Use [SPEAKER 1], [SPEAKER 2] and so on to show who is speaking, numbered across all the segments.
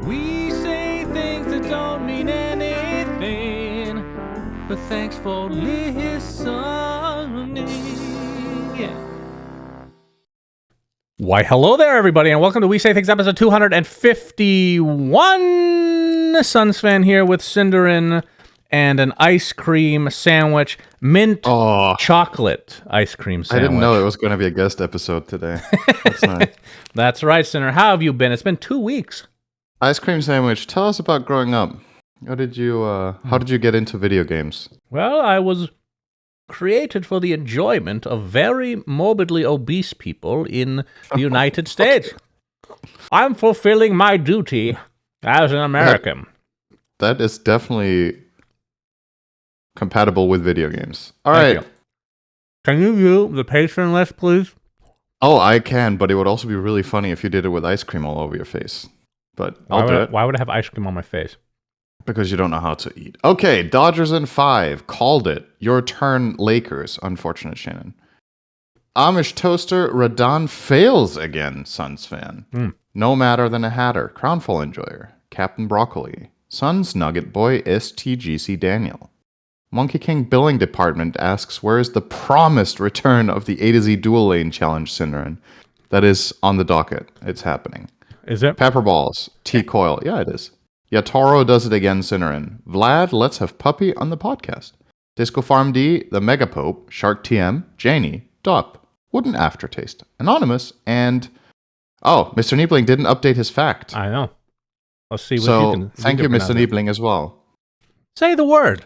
[SPEAKER 1] We say things that don't mean anything, but thanks for listening. Yeah. Why, hello there, everybody, and welcome to We Say Things episode 251. SUNSfan here with Cinderin and an ice cream sandwich, mint chocolate ice cream sandwich.
[SPEAKER 2] I didn't know it was going to be a guest episode today. That's nice.
[SPEAKER 1] That's right, Cinder. How have you been? It's been 2 weeks.
[SPEAKER 2] Ice cream sandwich. Tell us about growing up. How did you get into video games?
[SPEAKER 1] Well, I was created for the enjoyment of very morbidly obese people in the United States. I'm fulfilling my duty as an American.
[SPEAKER 2] That is definitely compatible with video games. All
[SPEAKER 1] Thank
[SPEAKER 2] right.
[SPEAKER 1] you. Can you view the patron list, please?
[SPEAKER 2] Oh, I can, but it would also be really funny if you did it with ice cream all over your face. But I'll do it.
[SPEAKER 1] Why would I have ice cream on my face?
[SPEAKER 2] Because you don't know how to eat. Okay, Dodgers in 5. Called it. Your turn, Lakers. Unfortunate, Shannon. Amish toaster, Radon fails again, SUNSfan. No matter than a hatter, Crownfall enjoyer, Captain Broccoli, Suns Nugget Boy, STGC Daniel. Monkey King Billing Department asks, where is the promised return of the A to Z Dual Lane Challenge, Cinderin? That is on the docket. It's happening.
[SPEAKER 1] Is it?
[SPEAKER 2] Pepperballs, T-Coil. Yeah, it is. Yatoro does it again, Cinderin. Vlad, let's have Puppy on the podcast. Disco Farm D, The Mega Pope, Shark TM, Janie, Dop, Wooden Aftertaste, Anonymous, and... Oh, Mr. Niebling didn't update his fact.
[SPEAKER 1] I know. Let's see what
[SPEAKER 2] so,
[SPEAKER 1] you can...
[SPEAKER 2] thank you, Mr. Niebling, as well.
[SPEAKER 1] Say the word.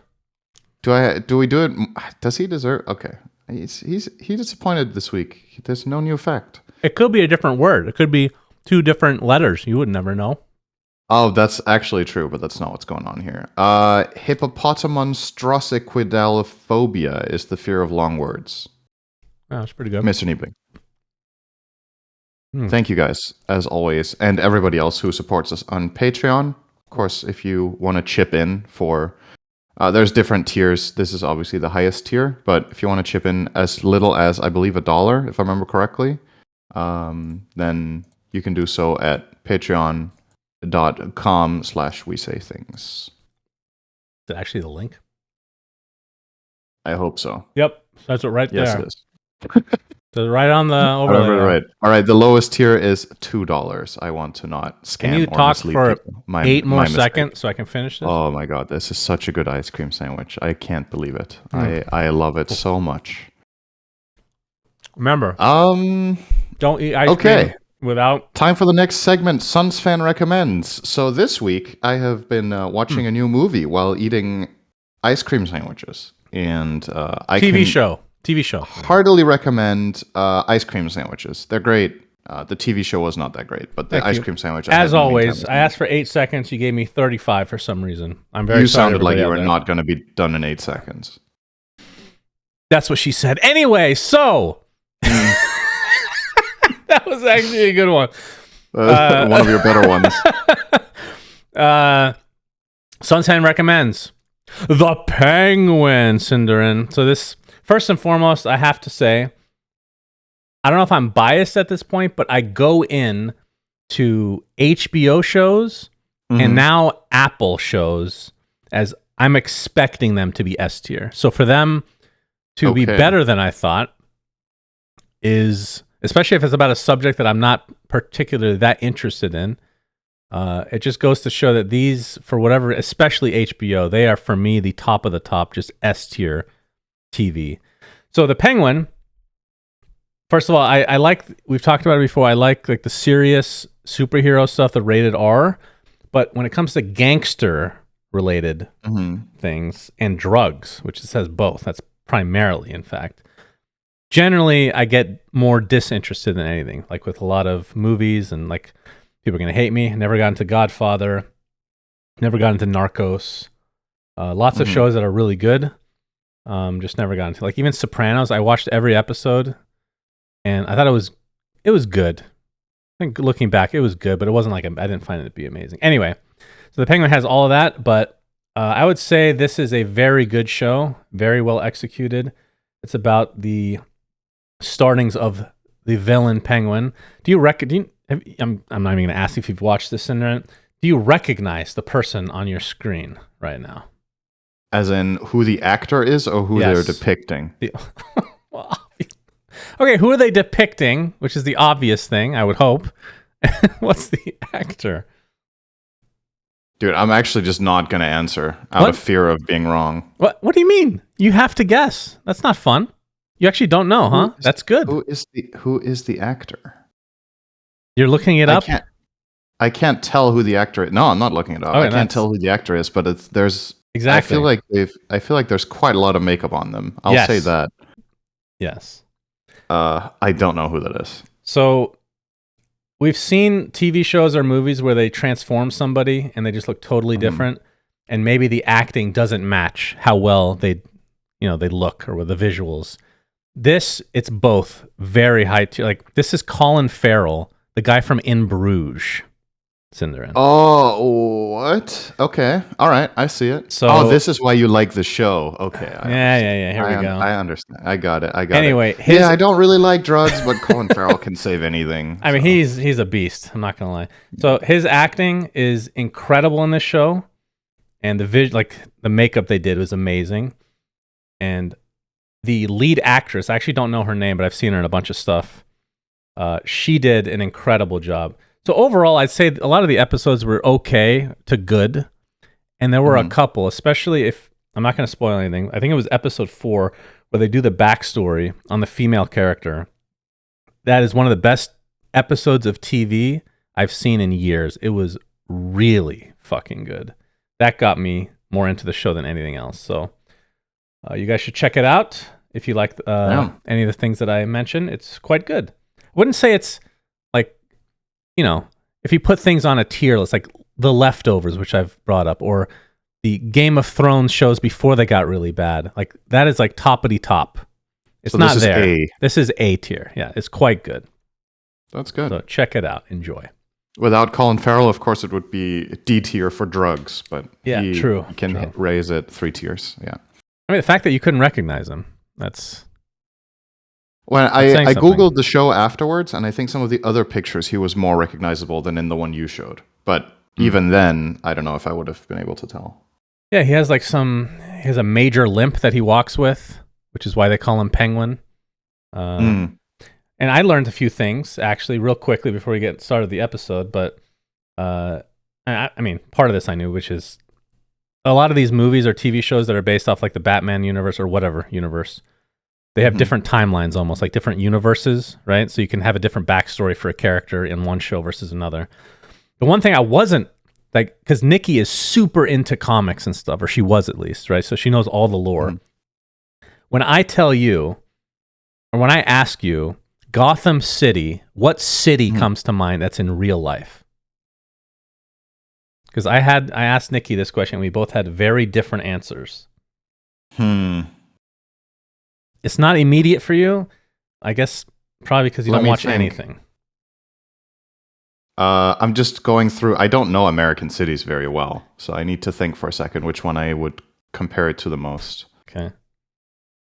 [SPEAKER 2] Do we do it? Does he deserve... Okay. He's disappointed this week. There's no new fact.
[SPEAKER 1] It could be a different word. It could be 2 different letters. You would never know.
[SPEAKER 2] Oh, that's actually true, but that's not what's going on here. Hippopotamonstrosequidalophobia is the fear of long words.
[SPEAKER 1] Oh, that's pretty good.
[SPEAKER 2] Mr. Niebling. Thank you guys, as always, and everybody else who supports us on Patreon. Of course, if you want to chip in for... there's different tiers. This is obviously the highest tier, but if you want to chip in as little as, I believe, $1, if I remember correctly, then you can do so at patreon.com/WeSayThings.
[SPEAKER 1] Is it actually the link?
[SPEAKER 2] I hope so.
[SPEAKER 1] Yep. That's it right
[SPEAKER 2] Yes,
[SPEAKER 1] there.
[SPEAKER 2] it is.
[SPEAKER 1] So right on the over there.
[SPEAKER 2] Right. All right, the lowest tier is $2. I want to not scam
[SPEAKER 1] Can you
[SPEAKER 2] or
[SPEAKER 1] talk
[SPEAKER 2] mislead
[SPEAKER 1] for
[SPEAKER 2] people.
[SPEAKER 1] 8 more
[SPEAKER 2] mistake.
[SPEAKER 1] seconds so I can finish this?
[SPEAKER 2] Oh my god, this is such a good ice cream sandwich. I can't believe it. I love it so much.
[SPEAKER 1] Remember, don't eat ice cream without...
[SPEAKER 2] Time for the next segment, SUNSfan Recommends. So this week, I have been watching a new movie while eating ice cream sandwiches. And
[SPEAKER 1] TV show.
[SPEAKER 2] Heartily recommend ice cream sandwiches. They're great. The TV show was not that great, but the ice cream sandwich...
[SPEAKER 1] As always, I asked for 8 seconds. You gave me 35 for some reason. I'm very sorry.
[SPEAKER 2] You sounded like you were not going to be done in 8 seconds.
[SPEAKER 1] That's what she said. Anyway, so... That was actually a good one.
[SPEAKER 2] One of your better ones.
[SPEAKER 1] SUNSfan recommends The Penguin, Cinderin. So this, first and foremost, I have to say, I don't know if I'm biased at this point, but I go in to HBO shows and now Apple shows as I'm expecting them to be S tier. So for them to be better than I thought is... Especially if it's about a subject that I'm not particularly that interested in. It just goes to show that these, for whatever, especially HBO, they are, for me, the top of the top, just S-tier TV. So The Penguin, first of all, I like, we've talked about it before, I like the serious superhero stuff, the rated R. But when it comes to gangster-related things and drugs, which it says both, that's primarily, in fact, generally, I get more disinterested than anything. Like with a lot of movies, and like people are gonna hate me. Never got into Godfather. Never got into Narcos. Lots of shows that are really good. Just never got into, like, even Sopranos. I watched every episode, and I thought it was good. I think looking back, it was good, but it wasn't like I didn't find it to be amazing. Anyway, so The Penguin has all of that, but I would say this is a very good show, very well executed. It's about the startings of the villain Penguin. I'm not even going to ask if you've watched this, do Do you recognize the person on your screen right now?
[SPEAKER 2] As in who the actor is or who they're depicting?
[SPEAKER 1] Well, okay, who are they depicting? Which is the obvious thing, I would hope. What's the actor?
[SPEAKER 2] Dude, I'm actually just not going to answer out of fear of being wrong.
[SPEAKER 1] What do you mean? You have to guess. That's not fun. You actually don't know, huh? That's good.
[SPEAKER 2] Who is the actor?
[SPEAKER 1] You're looking it up?
[SPEAKER 2] I can't tell who the actor is. No, I'm not looking it up.
[SPEAKER 1] Okay,
[SPEAKER 2] I can't tell who the actor is, but there's
[SPEAKER 1] exactly.
[SPEAKER 2] I feel like there's quite a lot of makeup on them. I'll say that.
[SPEAKER 1] Yes.
[SPEAKER 2] I don't know who that is.
[SPEAKER 1] So we've seen TV shows or movies where they transform somebody and they just look totally different, and maybe the acting doesn't match how well they look or with the visuals. It's both very high tier. Like, this is Colin Farrell, the guy from In Bruges. Cinderin.
[SPEAKER 2] Oh, what? Okay. All right. I see it. So, this is why you like the show. Okay.
[SPEAKER 1] Yeah. Here we go.
[SPEAKER 2] I understand. I got it.
[SPEAKER 1] Anyway,
[SPEAKER 2] I don't really like drugs, but Colin Farrell can save anything.
[SPEAKER 1] I mean, he's a beast. I'm not going to lie. So his acting is incredible in this show. And the makeup they did was amazing. And the lead actress, I actually don't know her name, but I've seen her in a bunch of stuff. She did an incredible job. So overall, I'd say a lot of the episodes were okay to good. And there were a couple, especially if, I'm not going to spoil anything. I think it was episode 4 where they do the backstory on the female character. That is one of the best episodes of TV I've seen in years. It was really fucking good. That got me more into the show than anything else. So you guys should check it out if you like any of the things that I mentioned. It's quite good. I wouldn't say it's like, if you put things on a tier list, like The Leftovers, which I've brought up, or the Game of Thrones shows before they got really bad, like that is like toppity top. It's not there. This is A tier. Yeah, it's quite good.
[SPEAKER 2] That's good.
[SPEAKER 1] So check it out. Enjoy.
[SPEAKER 2] Without Colin Farrell, of course, it would be D tier for drugs, but he can raise it 3 tiers. Yeah.
[SPEAKER 1] I mean, the fact that you couldn't recognize him, that's...
[SPEAKER 2] When I Googled the show afterwards, and I think some of the other pictures, he was more recognizable than in the one you showed. But even then, I don't know if I would have been able to tell.
[SPEAKER 1] Yeah, he has a major limp that he walks with, which is why they call him Penguin. And I learned a few things, actually, real quickly before we get started the episode. But, I mean, part of this I knew, which is a lot of these movies or TV shows that are based off like the Batman universe or whatever universe, they have different timelines, almost like different universes, right? So you can have a different backstory for a character in one show versus another. The one thing I wasn't like, because Nikki is super into comics and stuff, or she was at least, right? So she knows all the lore. When I tell you, or when I ask you, Gotham City, what city comes to mind that's in real life? Because I asked Nikki this question, and we both had very different answers. It's not immediate for you, I guess, probably because you don't watch anything.
[SPEAKER 2] I'm just going through. I don't know American cities very well, so I need to think for a second which one I would compare it to the most.
[SPEAKER 1] Okay.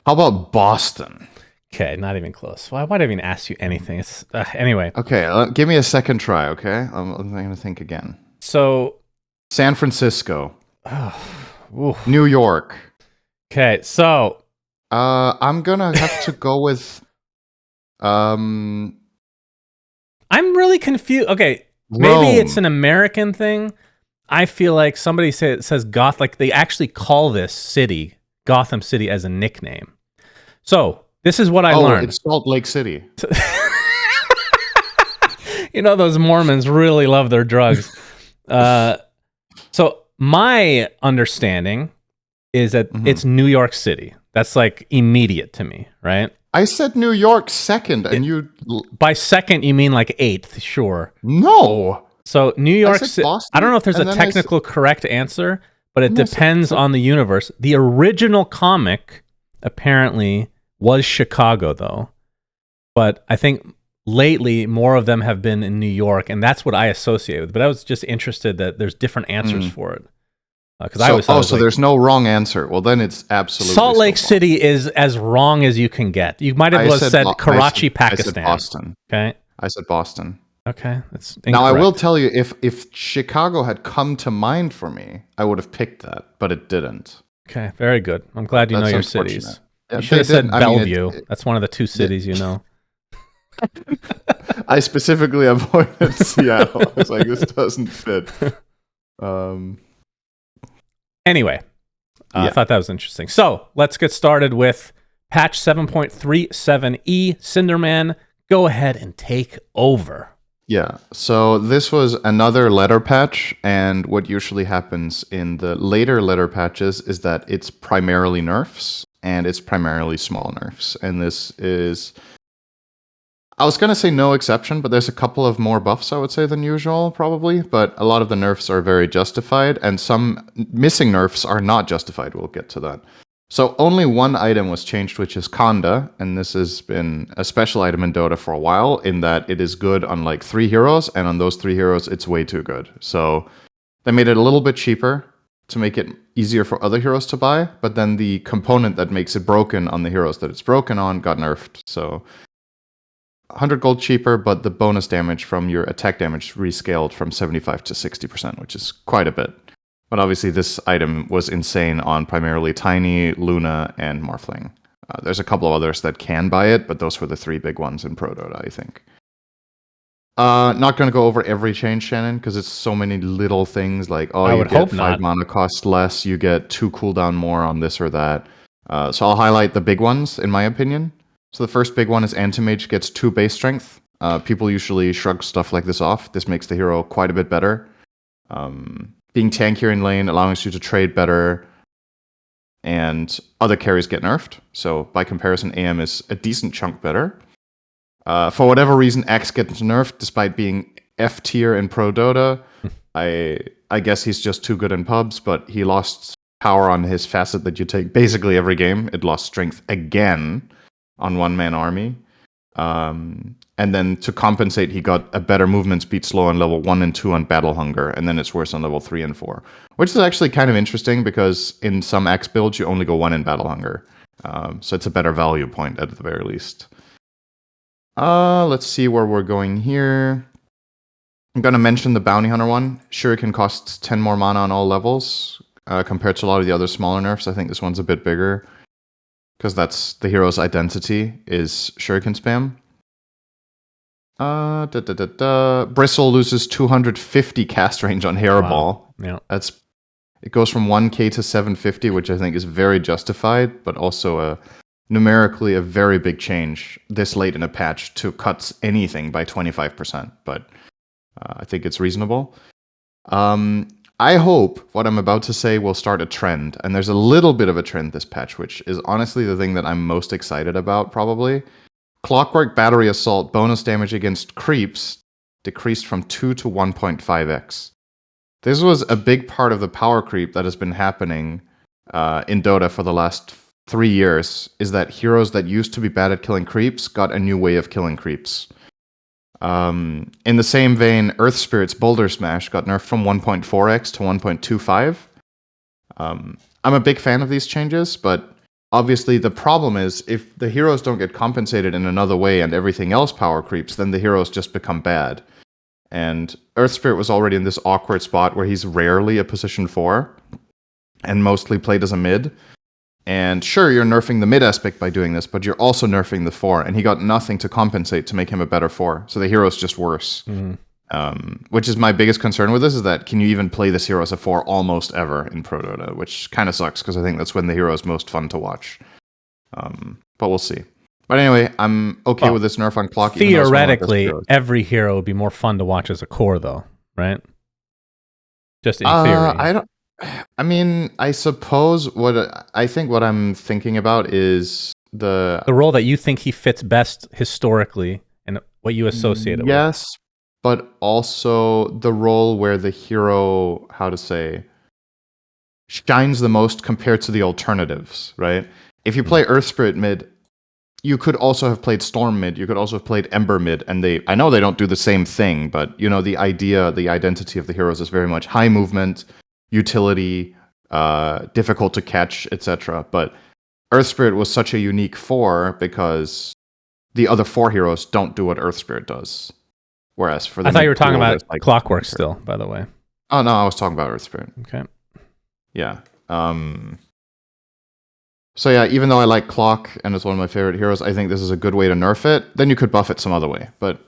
[SPEAKER 2] How about Boston?
[SPEAKER 1] Okay, not even close. Why would I even ask you anything? It's anyway.
[SPEAKER 2] Okay, give me a second try. Okay, I'm going to think again.
[SPEAKER 1] So,
[SPEAKER 2] San Francisco, New York.
[SPEAKER 1] Okay, so.
[SPEAKER 2] I'm gonna have to go with I'm
[SPEAKER 1] really confused. Okay,
[SPEAKER 2] Rome.
[SPEAKER 1] Maybe it's an American thing. I feel like somebody says Goth, like they actually call this city Gotham City as a nickname. So this is what I learned.
[SPEAKER 2] It's Salt Lake City.
[SPEAKER 1] Those Mormons really love their drugs. So my understanding is that it's New York City. That's like immediate to me, right?
[SPEAKER 2] I said New York second, and you...
[SPEAKER 1] By second, you mean like 8th, sure.
[SPEAKER 2] No!
[SPEAKER 1] So New York City... I don't know if there's a technical correct answer, but it depends on the universe. The original comic, apparently, was Chicago, though. But I think lately, more of them have been in New York, and that's what I associate with. But I was just interested that there's different answers for it.
[SPEAKER 2] So there's no wrong answer. Well, then it's absolutely
[SPEAKER 1] Salt Lake City is as wrong as you can get. You might have said Karachi, Pakistan.
[SPEAKER 2] I said Boston.
[SPEAKER 1] Okay,
[SPEAKER 2] I said Boston.
[SPEAKER 1] Okay, that's incorrect.
[SPEAKER 2] Now, I will tell you, if Chicago had come to mind for me, I would have picked that, but it didn't.
[SPEAKER 1] Okay, very good. I'm glad you know
[SPEAKER 2] That's
[SPEAKER 1] your
[SPEAKER 2] unfortunate.
[SPEAKER 1] cities.
[SPEAKER 2] Yeah,
[SPEAKER 1] You should have
[SPEAKER 2] they didn't.
[SPEAKER 1] said
[SPEAKER 2] I mean,
[SPEAKER 1] Bellevue. That's one of the two cities you know.
[SPEAKER 2] I specifically avoided Seattle. I was like, this doesn't fit.
[SPEAKER 1] Anyway, I thought that was interesting. So let's get started with patch 7.37e. Cinderman, go ahead and take over.
[SPEAKER 2] Yeah, so this was another letter patch, and what usually happens in the later letter patches is that it's primarily nerfs, and it's primarily small nerfs. And this is, I was going to say no exception, but there's a couple of more buffs, I would say, than usual, probably. But a lot of the nerfs are very justified, and some missing nerfs are not justified. We'll get to that. So only one item was changed, which is Kanda, and this has been a special item in Dota for a while, in that it is good on like 3 heroes, and on those 3 heroes, it's way too good. So they made it a little bit cheaper to make it easier for other heroes to buy, but then the component that makes it broken on the heroes that it's broken on got nerfed. So 100 gold cheaper, but the bonus damage from your attack damage rescaled from 75 to 60%, which is quite a bit. But obviously, this item was insane on primarily Tiny, Luna, and Morphling. There's a couple of others that can buy it, but those were the 3 big ones in Pro Dota, I think. Not going to go over every change, Shannon, because it's so many little things like, you get 5 mana cost less, you get 2 cooldown more on this or that. So I'll highlight the big ones, in my opinion. So the first big one is Anti-Mage gets 2 base strength. People usually shrug stuff like this off. This makes the hero quite a bit better. Being tankier in lane allows you to trade better, and other carries get nerfed. So by comparison, AM is a decent chunk better. For whatever reason, X gets nerfed despite being F tier in Pro Dota. I guess he's just too good in pubs, but he lost power on his facet that you take basically every game. It lost strength again on one-man army. And then to compensate, he got a better movement speed slow on level 1 and 2 on Battle Hunger, and then it's worse on level 3 and 4. Which is actually kind of interesting, because in some X builds, you only go 1 in Battle Hunger. So it's a better value point at the very least. Let's see where we're going here. I'm going to mention the Bounty Hunter one. Shuriken costs 10 more mana on all levels, compared to a lot of the other smaller nerfs. I think this one's a bit bigger, because that's the hero's identity, is Shuriken spam. Bristle loses 250 cast range on Hairball.
[SPEAKER 1] Wow. Yeah.
[SPEAKER 2] It goes from 1k to 750, which I think is very justified, but also numerically a very big change this late in a patch to cut anything by 25%. But I think it's reasonable. I hope what I'm about to say will start a trend, and there's a little bit of a trend this patch, which is honestly the thing that I'm most excited about, probably. Clockwork Battery Assault bonus damage against creeps decreased from 2 to 1.5x. This was a big part of the power creep that has been happening in Dota for the last 3 years, is that heroes that used to be bad at killing creeps got a new way of killing creeps. In the same vein, Earth Spirit's Boulder Smash got nerfed from 1.4x to 1.25. I'm a big fan of these changes, but obviously the problem is if the heroes don't get compensated in another way and everything else power creeps, then the heroes just become bad. And Earth Spirit was already in this awkward spot where he's rarely a position 4 and mostly played as a mid. And sure, you're nerfing the mid aspect by doing this, but you're also nerfing the 4, and he got nothing to compensate to make him a better 4. So the hero's just worse. Which is my biggest concern with this, is that can you even play this hero as a 4 almost ever in Pro Dota, which kind of sucks, because I think that's when the hero is most fun to watch. But we'll see. But anyway, I'm okay with this nerf on clock.
[SPEAKER 1] Theoretically, every hero would be more fun to watch as a core, though, right? Just in theory.
[SPEAKER 2] I suppose what I'm thinking about is the
[SPEAKER 1] role that you think he fits best historically and what you associate it with.
[SPEAKER 2] Yes, but also the role where the hero, shines the most compared to the alternatives, right? If you play Earth Spirit mid, you could also have played Storm mid, you could also have played Ember mid, and I know they don't do the same thing, but the identity of the heroes is very much high movement, utility, difficult to catch, etc. But Earth Spirit was such a unique 4 because the other 4 heroes don't do what Earth Spirit does. Whereas for the
[SPEAKER 1] I thought you were talking
[SPEAKER 2] mid-pool,
[SPEAKER 1] about
[SPEAKER 2] there's, like,
[SPEAKER 1] Clockwork still, by the way.
[SPEAKER 2] Oh, no, I was talking about Earth Spirit.
[SPEAKER 1] Okay.
[SPEAKER 2] Yeah. So yeah, even though I like Clock and it's one of my favorite heroes, I think this is a good way to nerf it. Then you could buff it some other way. But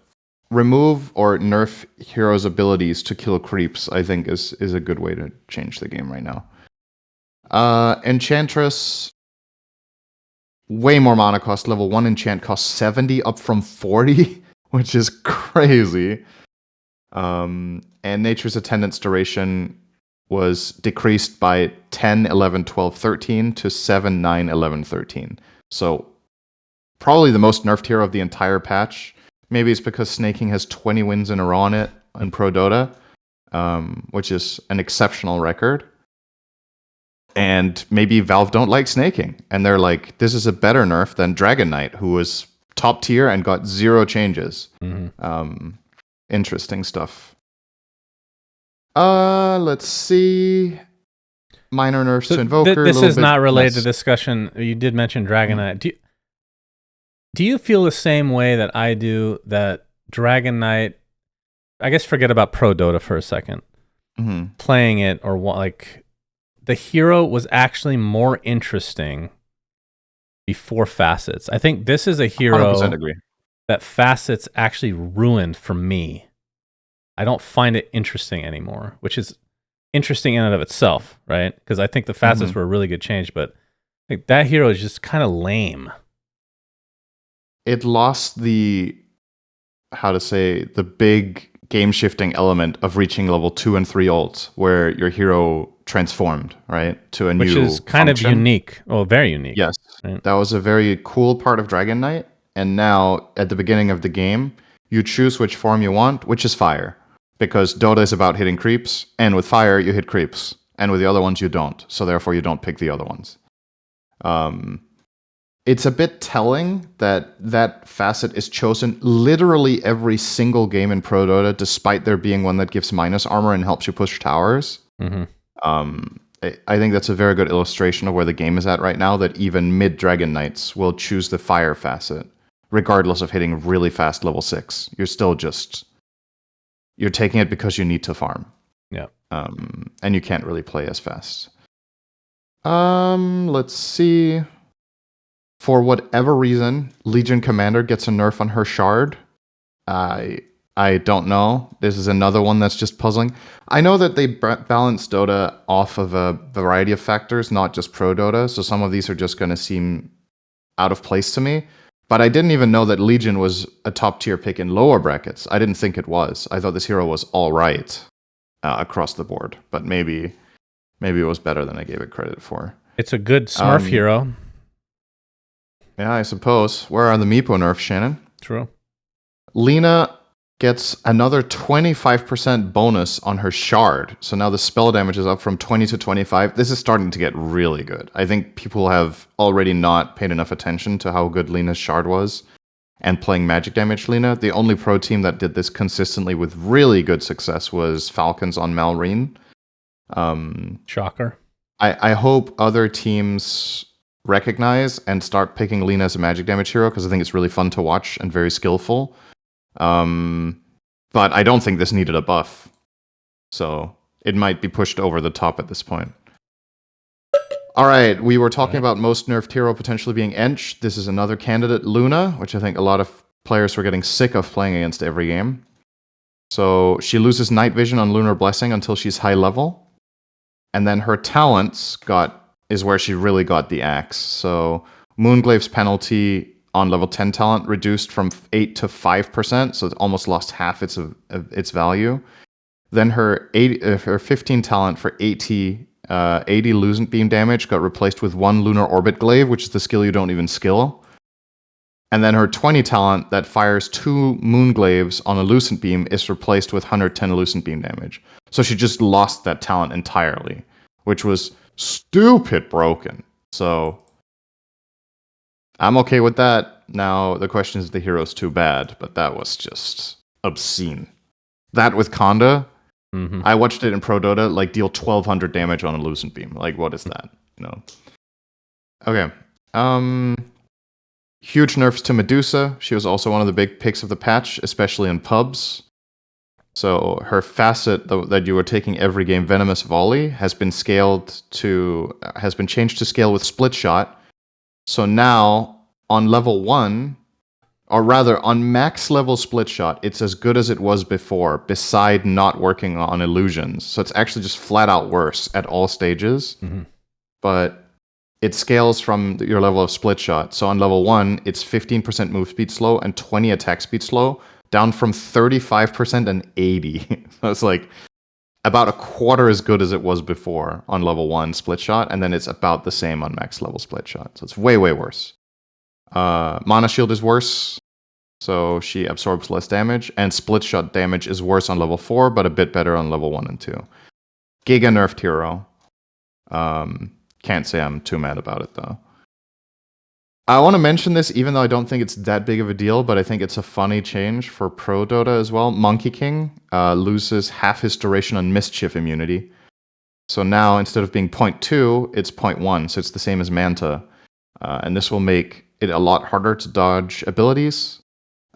[SPEAKER 2] remove or nerf heroes' abilities to kill creeps, I think is a good way to change the game right now. Enchantress, way more mana cost. Level 1 enchant costs 70 up from 40, which is crazy. And Nature's Attendance duration was decreased by 10, 11, 12, 13 to 7, 9, 11, 13. So probably the most nerfed hero of the entire patch. Maybe it's because snaking has 20 wins in a row on it in Pro Dota, which is an exceptional record. And maybe Valve don't like snaking. And they're like, this is a better nerf than Dragon Knight, who was top tier and got 0 changes.
[SPEAKER 1] Mm-hmm.
[SPEAKER 2] Interesting stuff. Let's see. Minor nerfs to Invoker.
[SPEAKER 1] This is not related
[SPEAKER 2] less.
[SPEAKER 1] to discussion. You did mention Dragon Knight. Do you feel the same way that I do that Dragon Knight, I guess forget about Pro Dota for a second, playing it or like the hero was actually more interesting before Facets. I think this is a hero
[SPEAKER 2] 100% agree.
[SPEAKER 1] that Facets actually ruined for me. I don't find it interesting anymore, which is interesting in and of itself, right? Because I think the Facets were a really good change, but I think that hero is just kind of lame.
[SPEAKER 2] It lost the big game shifting element of reaching level 2 and 3 ults, where your hero transformed, right? To a new
[SPEAKER 1] Which is kind of unique. Well, very unique.
[SPEAKER 2] Yes.
[SPEAKER 1] Right?
[SPEAKER 2] That was a very cool part of Dragon Knight. And now, at the beginning of the game, you choose which form you want, which is fire. Because Dota is about hitting creeps, and with fire, you hit creeps. And with the other ones, you don't. So therefore, you don't pick the other ones. It's a bit telling that facet is chosen literally every single game in Pro Dota, despite there being one that gives minus armor and helps you push towers. I think that's a very good illustration of where the game is at right now, that even mid-Dragon Knights will choose the fire facet, regardless of hitting really fast level 6. You're still just... You're taking it because you need to farm.
[SPEAKER 1] Yeah.
[SPEAKER 2] And you can't really play as fast. Let's see. For whatever reason, Legion Commander gets a nerf on her shard. I don't know. This is another one that's just puzzling. I know that they balance Dota off of a variety of factors, not just Pro Dota, so some of these are just going to seem out of place to me. But I didn't even know that Legion was a top tier pick in lower brackets. I didn't think it was. I thought this hero was all right across the board. But maybe it was better than I gave it credit for.
[SPEAKER 1] It's a good Smurf hero.
[SPEAKER 2] Yeah, I suppose. Where are the Meepo nerfs, Shannon?
[SPEAKER 1] True.
[SPEAKER 2] Lina gets another 25% bonus on her shard. So now the spell damage is up from 20 to 25. This is starting to get really good. I think people have already not paid enough attention to how good Lina's shard was and playing magic damage Lina. The only pro team that did this consistently with really good success was Falcons on Malrine.
[SPEAKER 1] Shocker.
[SPEAKER 2] I hope other teams recognize and start picking Lina as a magic damage hero, because I think it's really fun to watch and very skillful. But I don't think this needed a buff. So it might be pushed over the top at this point. All right, we were talking about most nerfed hero potentially being Ench. This is another candidate, Luna, which I think a lot of players were getting sick of playing against every game. So she loses night vision on Lunar Blessing until she's high level. And then her talents is where she really got the axe. So Moonglave's penalty on level 10 talent reduced from 8 to 5%, so it almost lost half its value. Then her 15 talent for 80 Lucent Beam damage got replaced with 1 Lunar Orbit Glaive, which is the skill you don't even skill. And then her 20 talent that fires 2 Moonglaves on a Lucent Beam is replaced with 110 Lucent Beam damage. So she just lost that talent entirely, which was stupid broken. So I'm okay with that. Now, the question is if the hero's too bad, but that was just obscene. That with Conda, I watched it in Pro Dota, like deal 1200 damage on a Lucent Beam. Like, what is that? Okay. Huge nerfs to Medusa. She was also one of the big picks of the patch, especially in pubs. So her facet that you were taking every game, Venomous Volley, has been changed to scale with Split Shot. So now on level 1, or rather on max level Split Shot, it's as good as it was before, beside not working on illusions. So it's actually just flat out worse at all stages. But it scales from your level of Split Shot. So on level 1, it's 15% move speed slow and 20 attack speed slow, down from 35% and 80. So it's like about a quarter as good as it was before on level 1 Split Shot, and then it's about the same on max level Split Shot. So it's way, way worse. Mana Shield is worse, so she absorbs less damage, and Split Shot damage is worse on level 4, but a bit better on level 1 and 2. Giga nerfed hero. Can't say I'm too mad about it, though. I want to mention this, even though I don't think it's that big of a deal, but I think it's a funny change for Pro Dota as well. Monkey King loses half his duration on Mischief immunity. So now, instead of being 0.2, it's 0.1, so it's the same as Manta. And this will make it a lot harder to dodge abilities.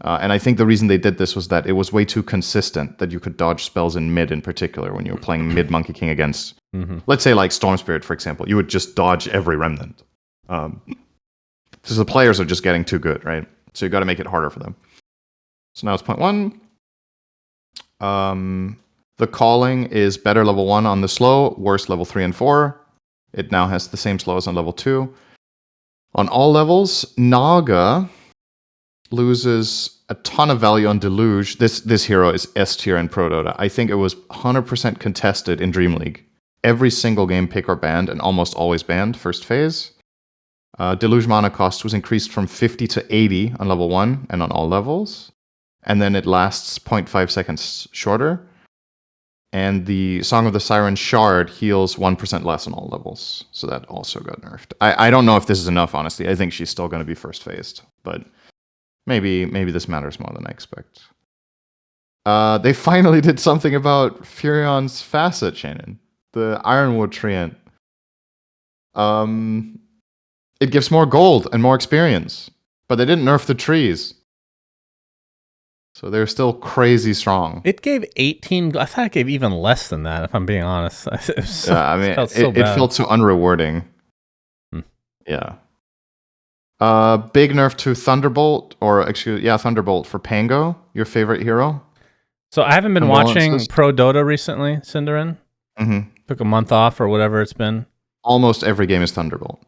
[SPEAKER 2] And I think the reason they did this was that it was way too consistent that you could dodge spells in mid in particular when you were playing mid Monkey King against, let's say like Storm Spirit, for example. You would just dodge every Remnant. Because the players are just getting too good, right? So you got to make it harder for them. So now it's 0.1. The calling is better level 1 on the slow, worse level 3 and 4. It now has the same slow as on level 2. On all levels, Naga loses a ton of value on Deluge. This hero is S tier in Pro Dota. I think it was 100% contested in Dreamleague. Every single game pick or banned, and almost always banned first phase. Deluge mana cost was increased from 50 to 80 on level 1 and on all levels. And then it lasts 0.5 seconds shorter. And the Song of the Siren Shard heals 1% less on all levels. So that also got nerfed. I don't know if this is enough, honestly. I think she's still going to be first phased. But maybe this matters more than I expect. They finally did something about Furion's facet, Shannon. The Ironwood Treant. It gives more gold and more experience. But they didn't nerf the trees. So they're still crazy strong.
[SPEAKER 1] It gave 18. I thought it gave even less than that, if I'm being honest. It
[SPEAKER 2] felt so unrewarding. Yeah. Big nerf to Thunderbolt, Thunderbolt for Pango, your favorite hero.
[SPEAKER 1] So I haven't been watching Pro Dota recently, Cinderin. Took a month off or whatever it's been.
[SPEAKER 2] Almost every game is Thunderbolt.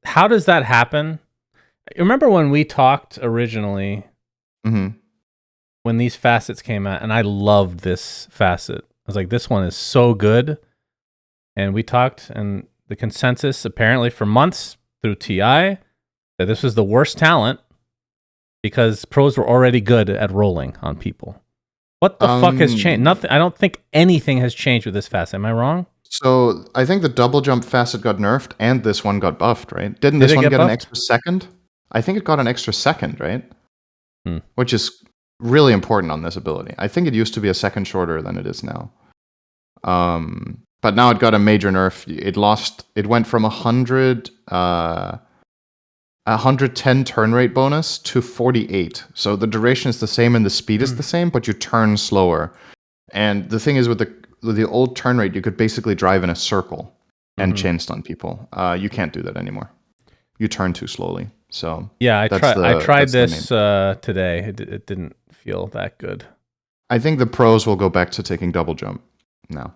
[SPEAKER 1] How does that happen? Remember when we talked originally, when these facets came out, and I loved this facet. I was like, this one is so good. And we talked, and the consensus apparently for months through TI that this was the worst talent because pros were already good at rolling on people. What the fuck has changed? Nothing. I don't think anything has changed with this facet. Am I wrong?
[SPEAKER 2] So I think the double jump facet got nerfed, and this one got buffed, right? Did this one get an extra second? I think it got an extra second, right? Which is really important on this ability. I think it used to be a second shorter than it is now. But now it got a major nerf. It went from 110 turn rate bonus to 48. So the duration is the same and the speed is the same, but you turn slower. And the thing is, with the old turn rate, you could basically drive in a circle and chain stun people. You can't do that anymore. You turn too slowly. So
[SPEAKER 1] yeah, I tried this today. It didn't feel that good.
[SPEAKER 2] I think the pros will go back to taking double jump now,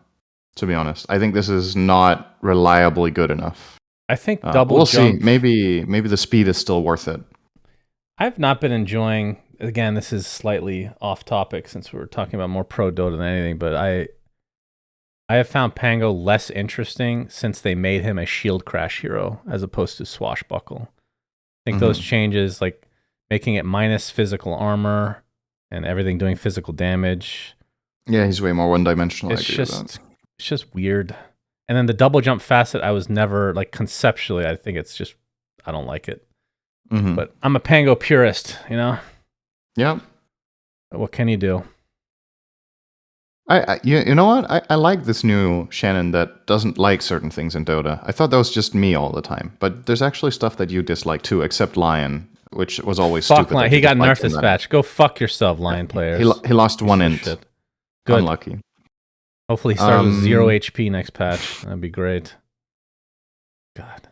[SPEAKER 2] to be honest. I think this is not reliably good enough.
[SPEAKER 1] I think double
[SPEAKER 2] we'll
[SPEAKER 1] jump...
[SPEAKER 2] see. Maybe the speed is still worth it.
[SPEAKER 1] I've not been enjoying... Again, this is slightly off topic since we're talking about more Pro Dota than anything, but I have found Pango less interesting since they made him a shield crash hero as opposed to swashbuckle. I think those changes, like making it minus physical armor and everything doing physical damage.
[SPEAKER 2] Yeah, he's way more one-dimensional.
[SPEAKER 1] It's just weird. And then the double jump facet, I was never, like, conceptually, I think it's just, I don't like it. But I'm a Pango purist, you know?
[SPEAKER 2] Yeah.
[SPEAKER 1] What can you do?
[SPEAKER 2] You know what? I like this new Shannon that doesn't like certain things in Dota. I thought that was just me all the time. But there's actually stuff that you dislike too, except Lion, which was always stupid.
[SPEAKER 1] Lion. He got nerfed this patch. Go fuck yourself, Lion players.
[SPEAKER 2] He lost one int.
[SPEAKER 1] Good.
[SPEAKER 2] Unlucky.
[SPEAKER 1] Hopefully he starts with 0 HP next patch. That'd be great. God.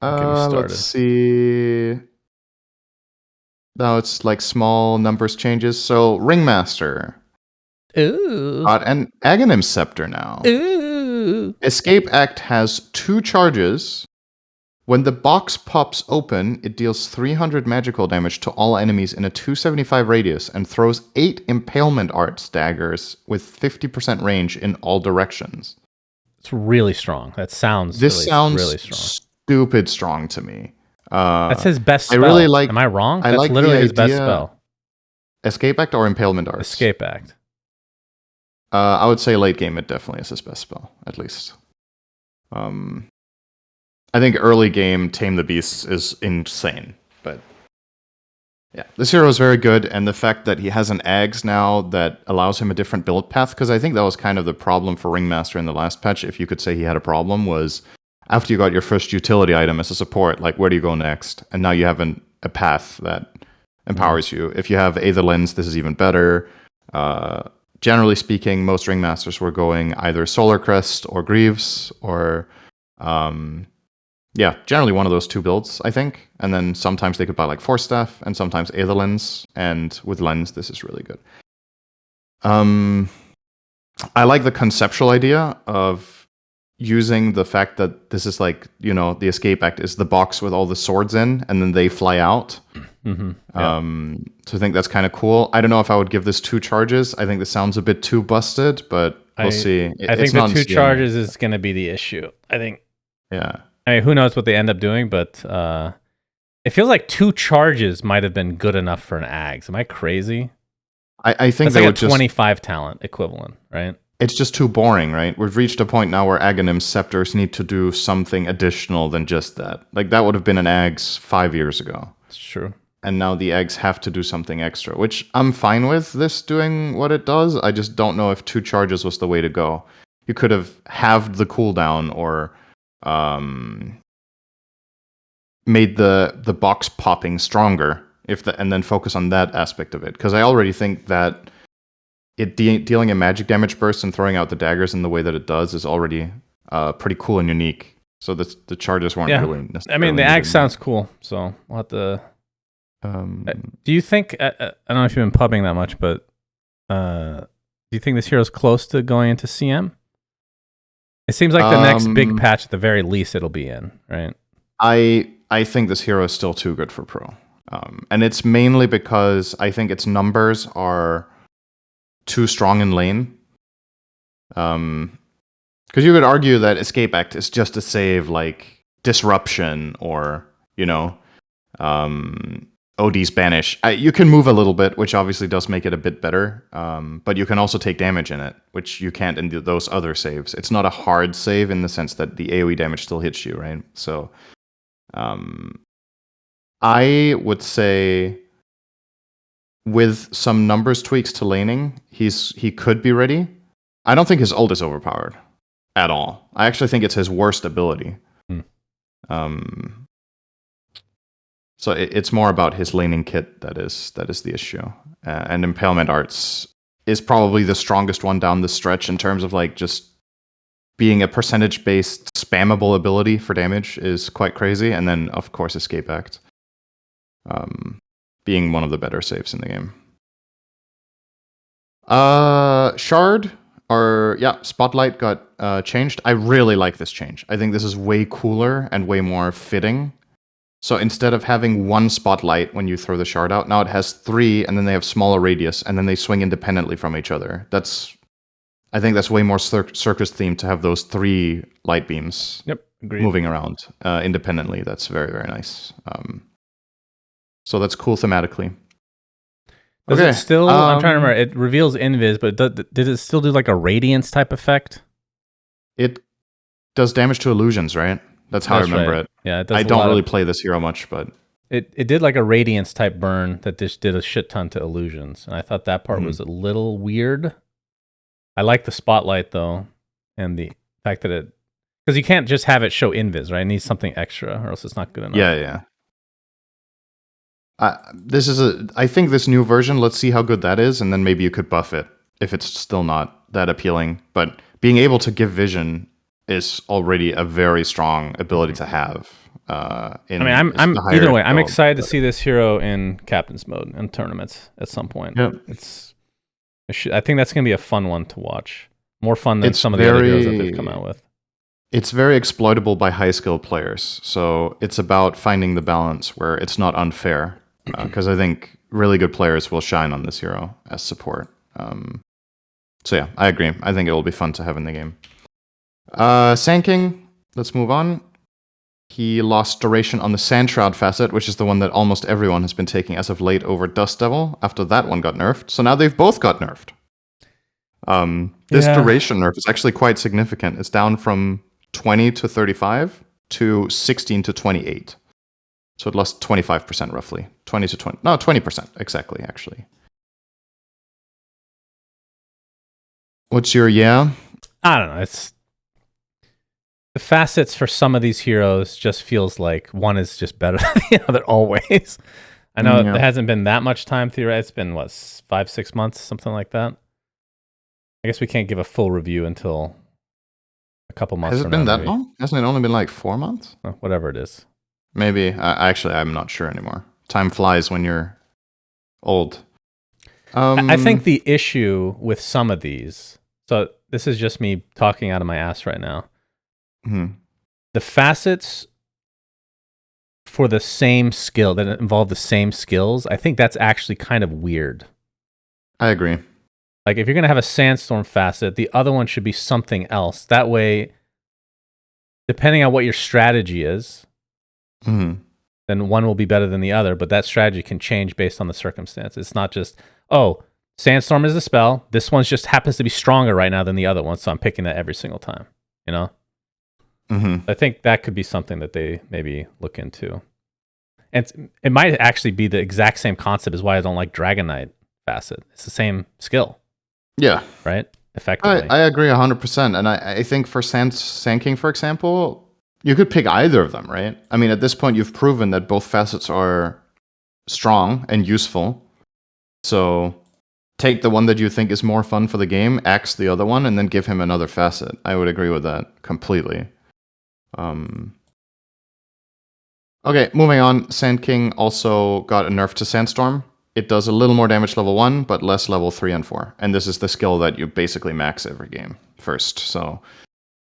[SPEAKER 1] Get me started.
[SPEAKER 2] Let's see. Now it's like small numbers changes. So Ringmaster.
[SPEAKER 1] Ooh.
[SPEAKER 2] Got an Aghanim Scepter now.
[SPEAKER 1] Ooh.
[SPEAKER 2] Escape Act has 2 charges. When the box pops open, it deals 300 magical damage to all enemies in a 275 radius and throws 8 Impalement Arts daggers with 50% range in all directions.
[SPEAKER 1] It's really strong. That sounds
[SPEAKER 2] sounds
[SPEAKER 1] really strong.
[SPEAKER 2] Stupid strong to me.
[SPEAKER 1] That's his best spell.
[SPEAKER 2] I really like.
[SPEAKER 1] Am I wrong?
[SPEAKER 2] I
[SPEAKER 1] That's
[SPEAKER 2] like
[SPEAKER 1] literally
[SPEAKER 2] the
[SPEAKER 1] his best
[SPEAKER 2] idea-
[SPEAKER 1] spell.
[SPEAKER 2] Escape Act or Impalement Arts?
[SPEAKER 1] Escape Act.
[SPEAKER 2] I would say late game it definitely is his best spell, at least. I think early game Tame the Beasts is insane, but yeah, this hero is very good, and the fact that he has an Ags now that allows him a different build path, because I think that was kind of the problem for Ringmaster in the last patch, if you could say he had a problem, was after you got your first utility item as a support, like where do you go next? And now you have a path that empowers you. If you have Aether Lens, this is even better. Generally speaking, most Ringmasters were going either Solar Crest or Greaves, or generally one of those 2 builds, I think. And then sometimes they could buy like Force Staff, and sometimes Aether Lens. And with Lens, this is really good. I like the conceptual idea of using the fact that this is like, the Escape Act is the box with all the swords in, and then they fly out.
[SPEAKER 1] Mm-hmm. Yeah.
[SPEAKER 2] So I think that's kind of cool. I don't know if I would give this 2 charges. I think this sounds a bit too busted, but we'll see.
[SPEAKER 1] I think the 2 charges is going to be the issue. I think.
[SPEAKER 2] Yeah.
[SPEAKER 1] I mean, who knows what they end up doing, but it feels like 2 charges might have been good enough for an Ags. Am I crazy?
[SPEAKER 2] I think
[SPEAKER 1] it's like a 25 talent equivalent, right?
[SPEAKER 2] It's just too boring, right? We've reached a point now where Aghanim Scepters need to do something additional than just that. Like, that would have been an Ags 5 years ago.
[SPEAKER 1] It's true.
[SPEAKER 2] And now the Ags have to do something extra, which I'm fine with this doing what it does. I just don't know if 2 charges was the way to go. You could have halved the cooldown, or made the box popping stronger, and then focus on that aspect of it. Because I already think that it dealing a magic damage burst and throwing out the daggers in the way that it does is already pretty cool and unique. So the charges weren't really necessarily.
[SPEAKER 1] I mean, the Axe sounds cool, so we'll have to. Do you think? I don't know if you've been pubbing that much, but do you think this hero's close to going into CM? It seems like the next big patch, at the very least, it'll be in, right?
[SPEAKER 2] I think this hero is still too good for Pro, and it's mainly because I think its numbers are too strong in lane. Because you could argue that Escape Act is just to save like Disruption or OD's Banish. You can move a little bit, which obviously does make it a bit better. But you can also take damage in it, which you can't in those other saves. It's not a hard save in the sense that the AoE damage still hits you, right? So, I would say with some numbers tweaks to laning, he could be ready. I don't think his ult is overpowered at all. I actually think it's his worst ability. So it's more about his laning kit that is the issue. And Impalement Arts is probably the strongest one down the stretch in terms of like just being a percentage-based spammable ability for damage is quite crazy. And then, of course, Escape Act being one of the better saves in the game. Shard, Spotlight got changed. I really like this change. I think this is way cooler and way more fitting. So instead of having one Spotlight when you throw the Shard out, now it has 3, and then they have smaller radius, and then they swing independently from each other. I think that's way more circus themed to have those 3 light beams moving around independently. That's very, very nice. So that's cool thematically.
[SPEAKER 1] Does it still? I'm trying to remember. It reveals invis, but did it still do like a radiance type effect?
[SPEAKER 2] It does damage to illusions, right? That's how I remember it.
[SPEAKER 1] Yeah, it does.
[SPEAKER 2] I don't really play this hero much, but
[SPEAKER 1] it did like a radiance type burn that just did a shit ton to illusions, and I thought that part was a little weird. I like the Spotlight though, and the fact that because you can't just have it show invis, right? It needs something extra, or else it's not good enough.
[SPEAKER 2] Yeah. I think this new version, let's see how good that is, and then maybe you could buff it if it's still not that appealing. But being able to give vision is already a very strong ability to have. In
[SPEAKER 1] I'm
[SPEAKER 2] the higher
[SPEAKER 1] either way. I'm
[SPEAKER 2] build.
[SPEAKER 1] excited to see this hero in captain's mode and tournaments at some point.
[SPEAKER 2] Yep.
[SPEAKER 1] I think that's gonna be a fun one to watch. More fun than
[SPEAKER 2] It's
[SPEAKER 1] some of the other heroes that they've come out with.
[SPEAKER 2] It's very exploitable by high skill players. So it's about finding the balance where it's not unfair. Because I think really good players will shine on this hero as support. So yeah, I agree. I think it will be fun to have in the game. Sand King, let's move on. He lost duration on the Sand Shroud facet, which is the one that almost everyone has been taking as of late over Dust Devil, after that one got nerfed. So now they've both got nerfed. This duration nerf is actually quite significant. It's down from 20 to 35 to 16 to 28. So it lost 25% roughly. 20 to 20. No, 20% exactly, actually. What's your
[SPEAKER 1] I don't know. It's the facets for some of these heroes just feels like one is just better than the other always. I know there hasn't been that much time theory. It's been 5-6 months, something like that. I guess we can't give a full review until a couple months.
[SPEAKER 2] Has it been that long? Hasn't it only been like 4 months?
[SPEAKER 1] Oh, whatever it is.
[SPEAKER 2] Maybe. Actually, I'm not sure anymore. Time flies when you're old.
[SPEAKER 1] I think the issue with some of these, so this is just me talking out of my ass right now.
[SPEAKER 2] Mm-hmm.
[SPEAKER 1] The facets for the same skill that involve the same skills, I think that's actually kind of weird.
[SPEAKER 2] I agree.
[SPEAKER 1] Like if you're going to have a sandstorm facet, the other one should be something else. That way, depending on what your strategy is, then one will be better than the other, but that strategy can change based on the circumstance. It's not just, oh, sandstorm is the spell. This one just happens to be stronger right now than the other one, so I'm picking that every single time, you know? I think that could be something that they maybe look into. And it might actually be the exact same concept as why I don't like Dragon Knight facet. It's the same skill.
[SPEAKER 2] Yeah.
[SPEAKER 1] Right? Effectively.
[SPEAKER 2] I agree 100%. And I think for Sand King, for example, you could pick either of them, right? I mean, at this point, you've proven that both facets are strong and useful. So take the one that you think is more fun for the game, axe the other one, and then give him another facet. I would agree with that completely. Okay, moving on. Sand King also got a nerf to Sandstorm. It does a little more damage level 1, but less level 3 and 4. And this is the skill that you basically max every game first. So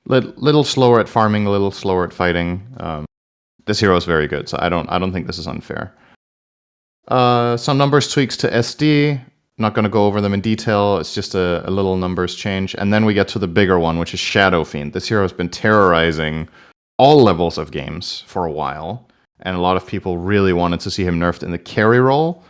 [SPEAKER 2] little slower at farming, a little slower at fighting. This hero is very good, so I don't think this is unfair. Some numbers tweaks to SD. Not going to go over them in detail. It's just a little numbers change. And then we get to the bigger one, which is Shadow Fiend. This hero has been terrorizing all levels of games for a while. And a lot of people really wanted to see him nerfed in the carry role.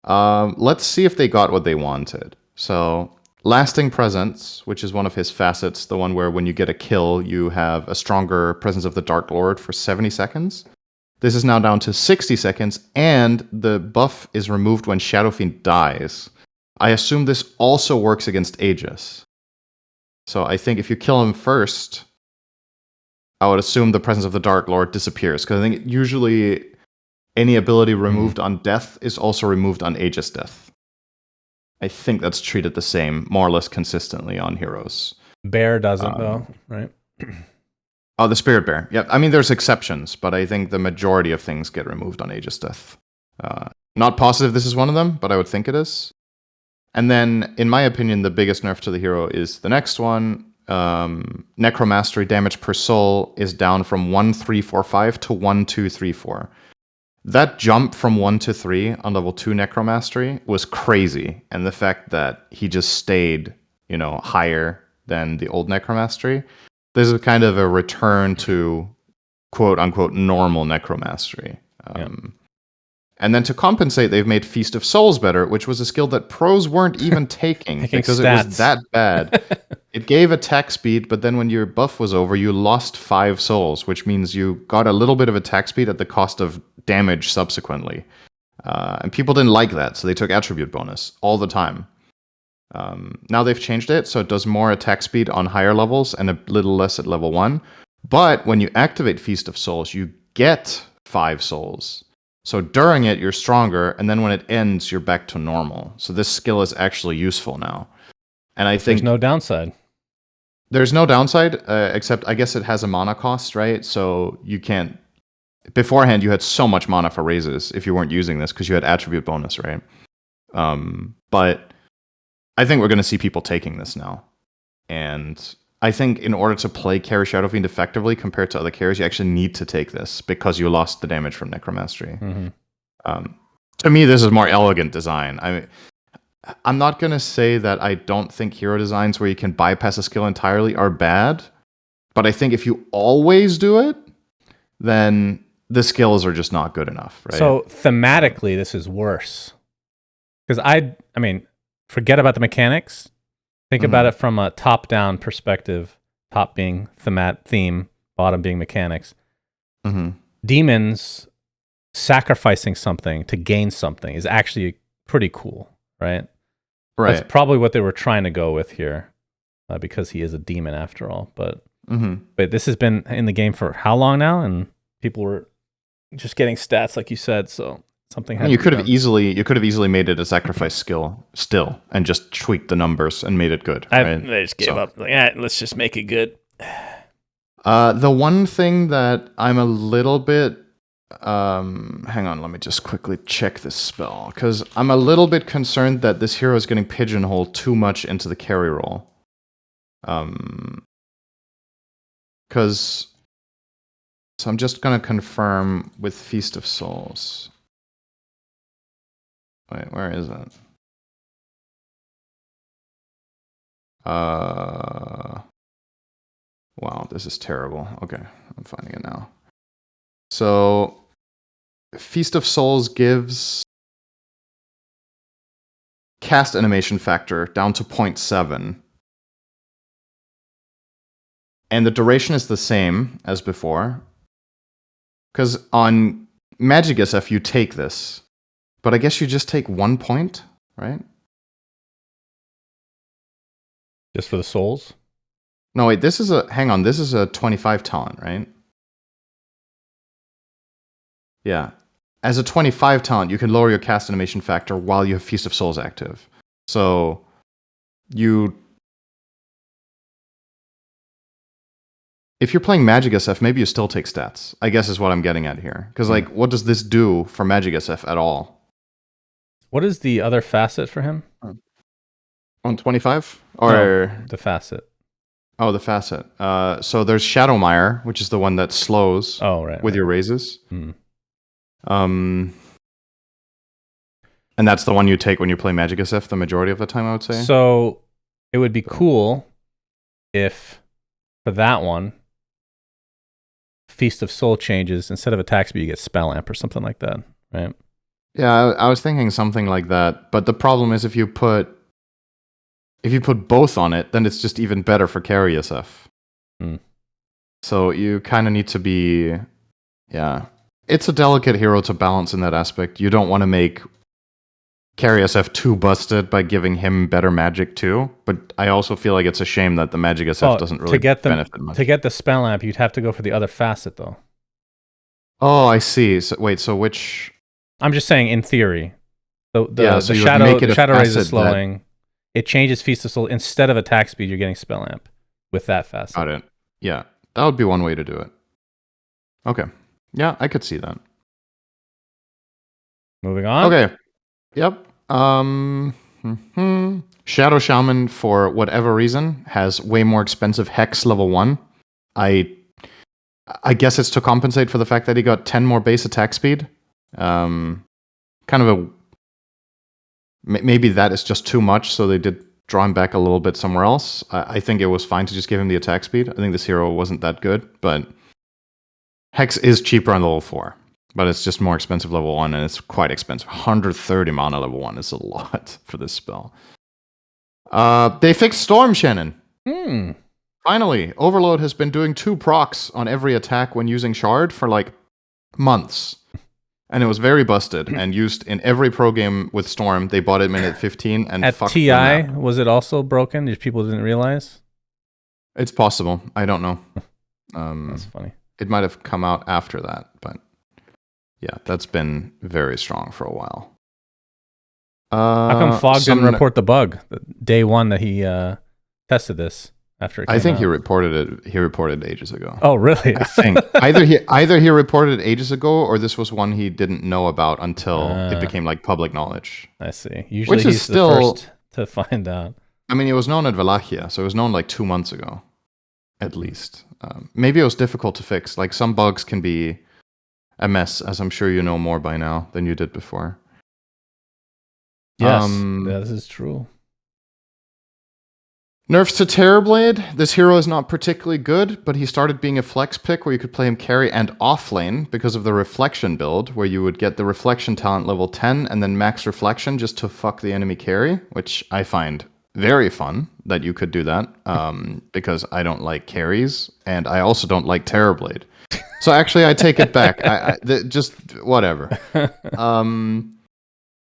[SPEAKER 2] Let's see if they got what they wanted. So, Lasting Presence, which is one of his facets, the one where when you get a kill, you have a stronger Presence of the Dark Lord for 70 seconds. This is now down to 60 seconds, and the buff is removed when Shadow Fiend dies. I assume this also works against Aegis. So I think if you kill him first, I would assume the Presence of the Dark Lord disappears, because I think usually any ability removed on death is also removed on Aegis death. I think that's treated the same, more or less consistently on heroes.
[SPEAKER 1] Bear doesn't, though, right?
[SPEAKER 2] Oh, the Spirit Bear. Yeah, I mean, there's exceptions, but I think the majority of things get removed on Aegis death. Not positive this is one of them, but I would think it is. And then, in my opinion, the biggest nerf to the hero is the next one. Necromastery damage per soul is down from 1,345 to 1,234. That jump from 1 to 3 on level 2 Necromastery was crazy. And the fact that he just stayed, higher than the old Necromastery, this is kind of a return to quote-unquote normal Necromastery. And then to compensate, they've made Feast of Souls better, which was a skill that pros weren't even taking because it was that bad. It gave attack speed, but then when your buff was over, you lost 5 souls, which means you got a little bit of attack speed at the cost of damage subsequently. And people didn't like that, so they took attribute bonus all the time. Now they've changed it, so it does more attack speed on higher levels and a little less at level 1. But when you activate Feast of Souls, you get 5 souls. So during it, you're stronger, and then when it ends, you're back to normal. So this skill is actually useful now. And I think
[SPEAKER 1] there's no downside.
[SPEAKER 2] There's no downside, except I guess it has a mana cost, right? So you can't. Beforehand, you had so much mana for raises if you weren't using this because you had attribute bonus, right? But I think we're going to see people taking this now. And I think in order to play carry Shadow Fiend effectively compared to other carries, you actually need to take this because you lost the damage from Necromastery.
[SPEAKER 1] Mm-hmm.
[SPEAKER 2] To me, this is more elegant design. I'm not going to say that I don't think hero designs where you can bypass a skill entirely are bad, but I think if you always do it, then the skills are just not good enough, right?
[SPEAKER 1] So thematically, this is worse. Because I mean, forget about the mechanics. Think about it from a top-down perspective. Top being theme, bottom being mechanics. Demons sacrificing something to gain something is actually pretty cool, right?
[SPEAKER 2] Right.
[SPEAKER 1] That's probably what they were trying to go with here, because he is a demon after all. But this has been in the game for how long now? And people were just getting stats, like you said. So something.
[SPEAKER 2] You could have easily made it a sacrifice skill still, and just tweaked the numbers and made it good. Right?
[SPEAKER 1] They just gave up. Like, let's just make it good.
[SPEAKER 2] The one thing that I'm a little bit hang on, let me just quickly check this spell, because I'm a little bit concerned that this hero is getting pigeonholed too much into the carry role. Because so I'm just gonna confirm with Feast of Souls. Wait, where is it? Wow, this is terrible. Okay, I'm finding it now. So Feast of Souls gives cast animation factor down to 0.7. And the duration is the same as before. Because on Magic SF, you take this. But I guess you just take 1 point, right?
[SPEAKER 1] Just for the souls?
[SPEAKER 2] No, wait, this is a 25 talent, right? Yeah. As a 25 talent, you can lower your cast animation factor while you have Feast of Souls active. So if you're playing Magic SF, maybe you still take stats, I guess is what I'm getting at here. Because, what does this do for Magic SF at all?
[SPEAKER 1] What is the other facet for him?
[SPEAKER 2] On 25? Or
[SPEAKER 1] no, the facet.
[SPEAKER 2] Oh, the facet. So there's Shadowmire, which is the one that slows with your raises. And that's the one you take when you play Magic SF the majority of the time, I would say.
[SPEAKER 1] So it would be cool if, for that one, Feast of Soul changes, instead of attack speed, you get Spell Amp or something like that, right?
[SPEAKER 2] Yeah, I was thinking something like that. But the problem is if you put both on it, then it's just even better for carry SF. So you kind of need to be... Yeah. It's a delicate hero to balance in that aspect. You don't want to make carry SF too busted by giving him better magic too, but I also feel like it's a shame that the Magic SF doesn't really benefit much.
[SPEAKER 1] To get the Spell Amp, you'd have to go for the other facet, though.
[SPEAKER 2] Oh, I see. So, wait, so which...
[SPEAKER 1] I'm just saying, in theory. The
[SPEAKER 2] so
[SPEAKER 1] Shadow Raise is slowing. It changes Feast of Soul. Instead of attack speed, you're getting Spell Amp with that facet.
[SPEAKER 2] Got it. Yeah, that would be one way to do it. Okay. Yeah, I could see that.
[SPEAKER 1] Moving on.
[SPEAKER 2] Okay. Yep. Shadow Shaman, for whatever reason, has way more expensive Hex level 1. I guess it's to compensate for the fact that he got 10 more base attack speed. Kind of maybe that is just too much, so they did draw him back a little bit somewhere else. I think it was fine to just give him the attack speed. I think this hero wasn't that good, but Hex is cheaper on level 4. But it's just more expensive level 1, and it's quite expensive. 130 mana level 1 is a lot for this spell. They fixed Storm, Shannon. Finally, Overload has been doing 2 procs on every attack when using Shard for months. And it was very busted and used in every pro game with Storm. They bought it minute 15 and
[SPEAKER 1] at TI, was it also broken? Just people didn't realize?
[SPEAKER 2] It's possible. I don't know.
[SPEAKER 1] That's funny.
[SPEAKER 2] It might have come out after that, but... Yeah, that's been very strong for a while.
[SPEAKER 1] How come Fog didn't report the bug day one that he tested this after it came
[SPEAKER 2] I think
[SPEAKER 1] out?
[SPEAKER 2] he reported it. He reported it ages ago.
[SPEAKER 1] Oh, really?
[SPEAKER 2] I think either he reported it ages ago, or this was one he didn't know about until it became like public knowledge.
[SPEAKER 1] I see. Usually
[SPEAKER 2] Which is
[SPEAKER 1] he's
[SPEAKER 2] still,
[SPEAKER 1] the first to find out.
[SPEAKER 2] I mean, it was known at Wallachia, so it was known like 2 months ago, at least. Maybe it was difficult to fix. Like some bugs can be a mess, as I'm sure you know more by now than you did before.
[SPEAKER 1] Yes, this is true.
[SPEAKER 2] Nerfs to Terrorblade. This hero is not particularly good, but he started being a flex pick where you could play him carry and offlane because of the reflection build, where you would get the reflection talent level 10 and then max reflection just to fuck the enemy carry, which I find very fun that you could do that, because I don't like carries, and I also don't like Terrorblade. So actually, I take it back. Just whatever.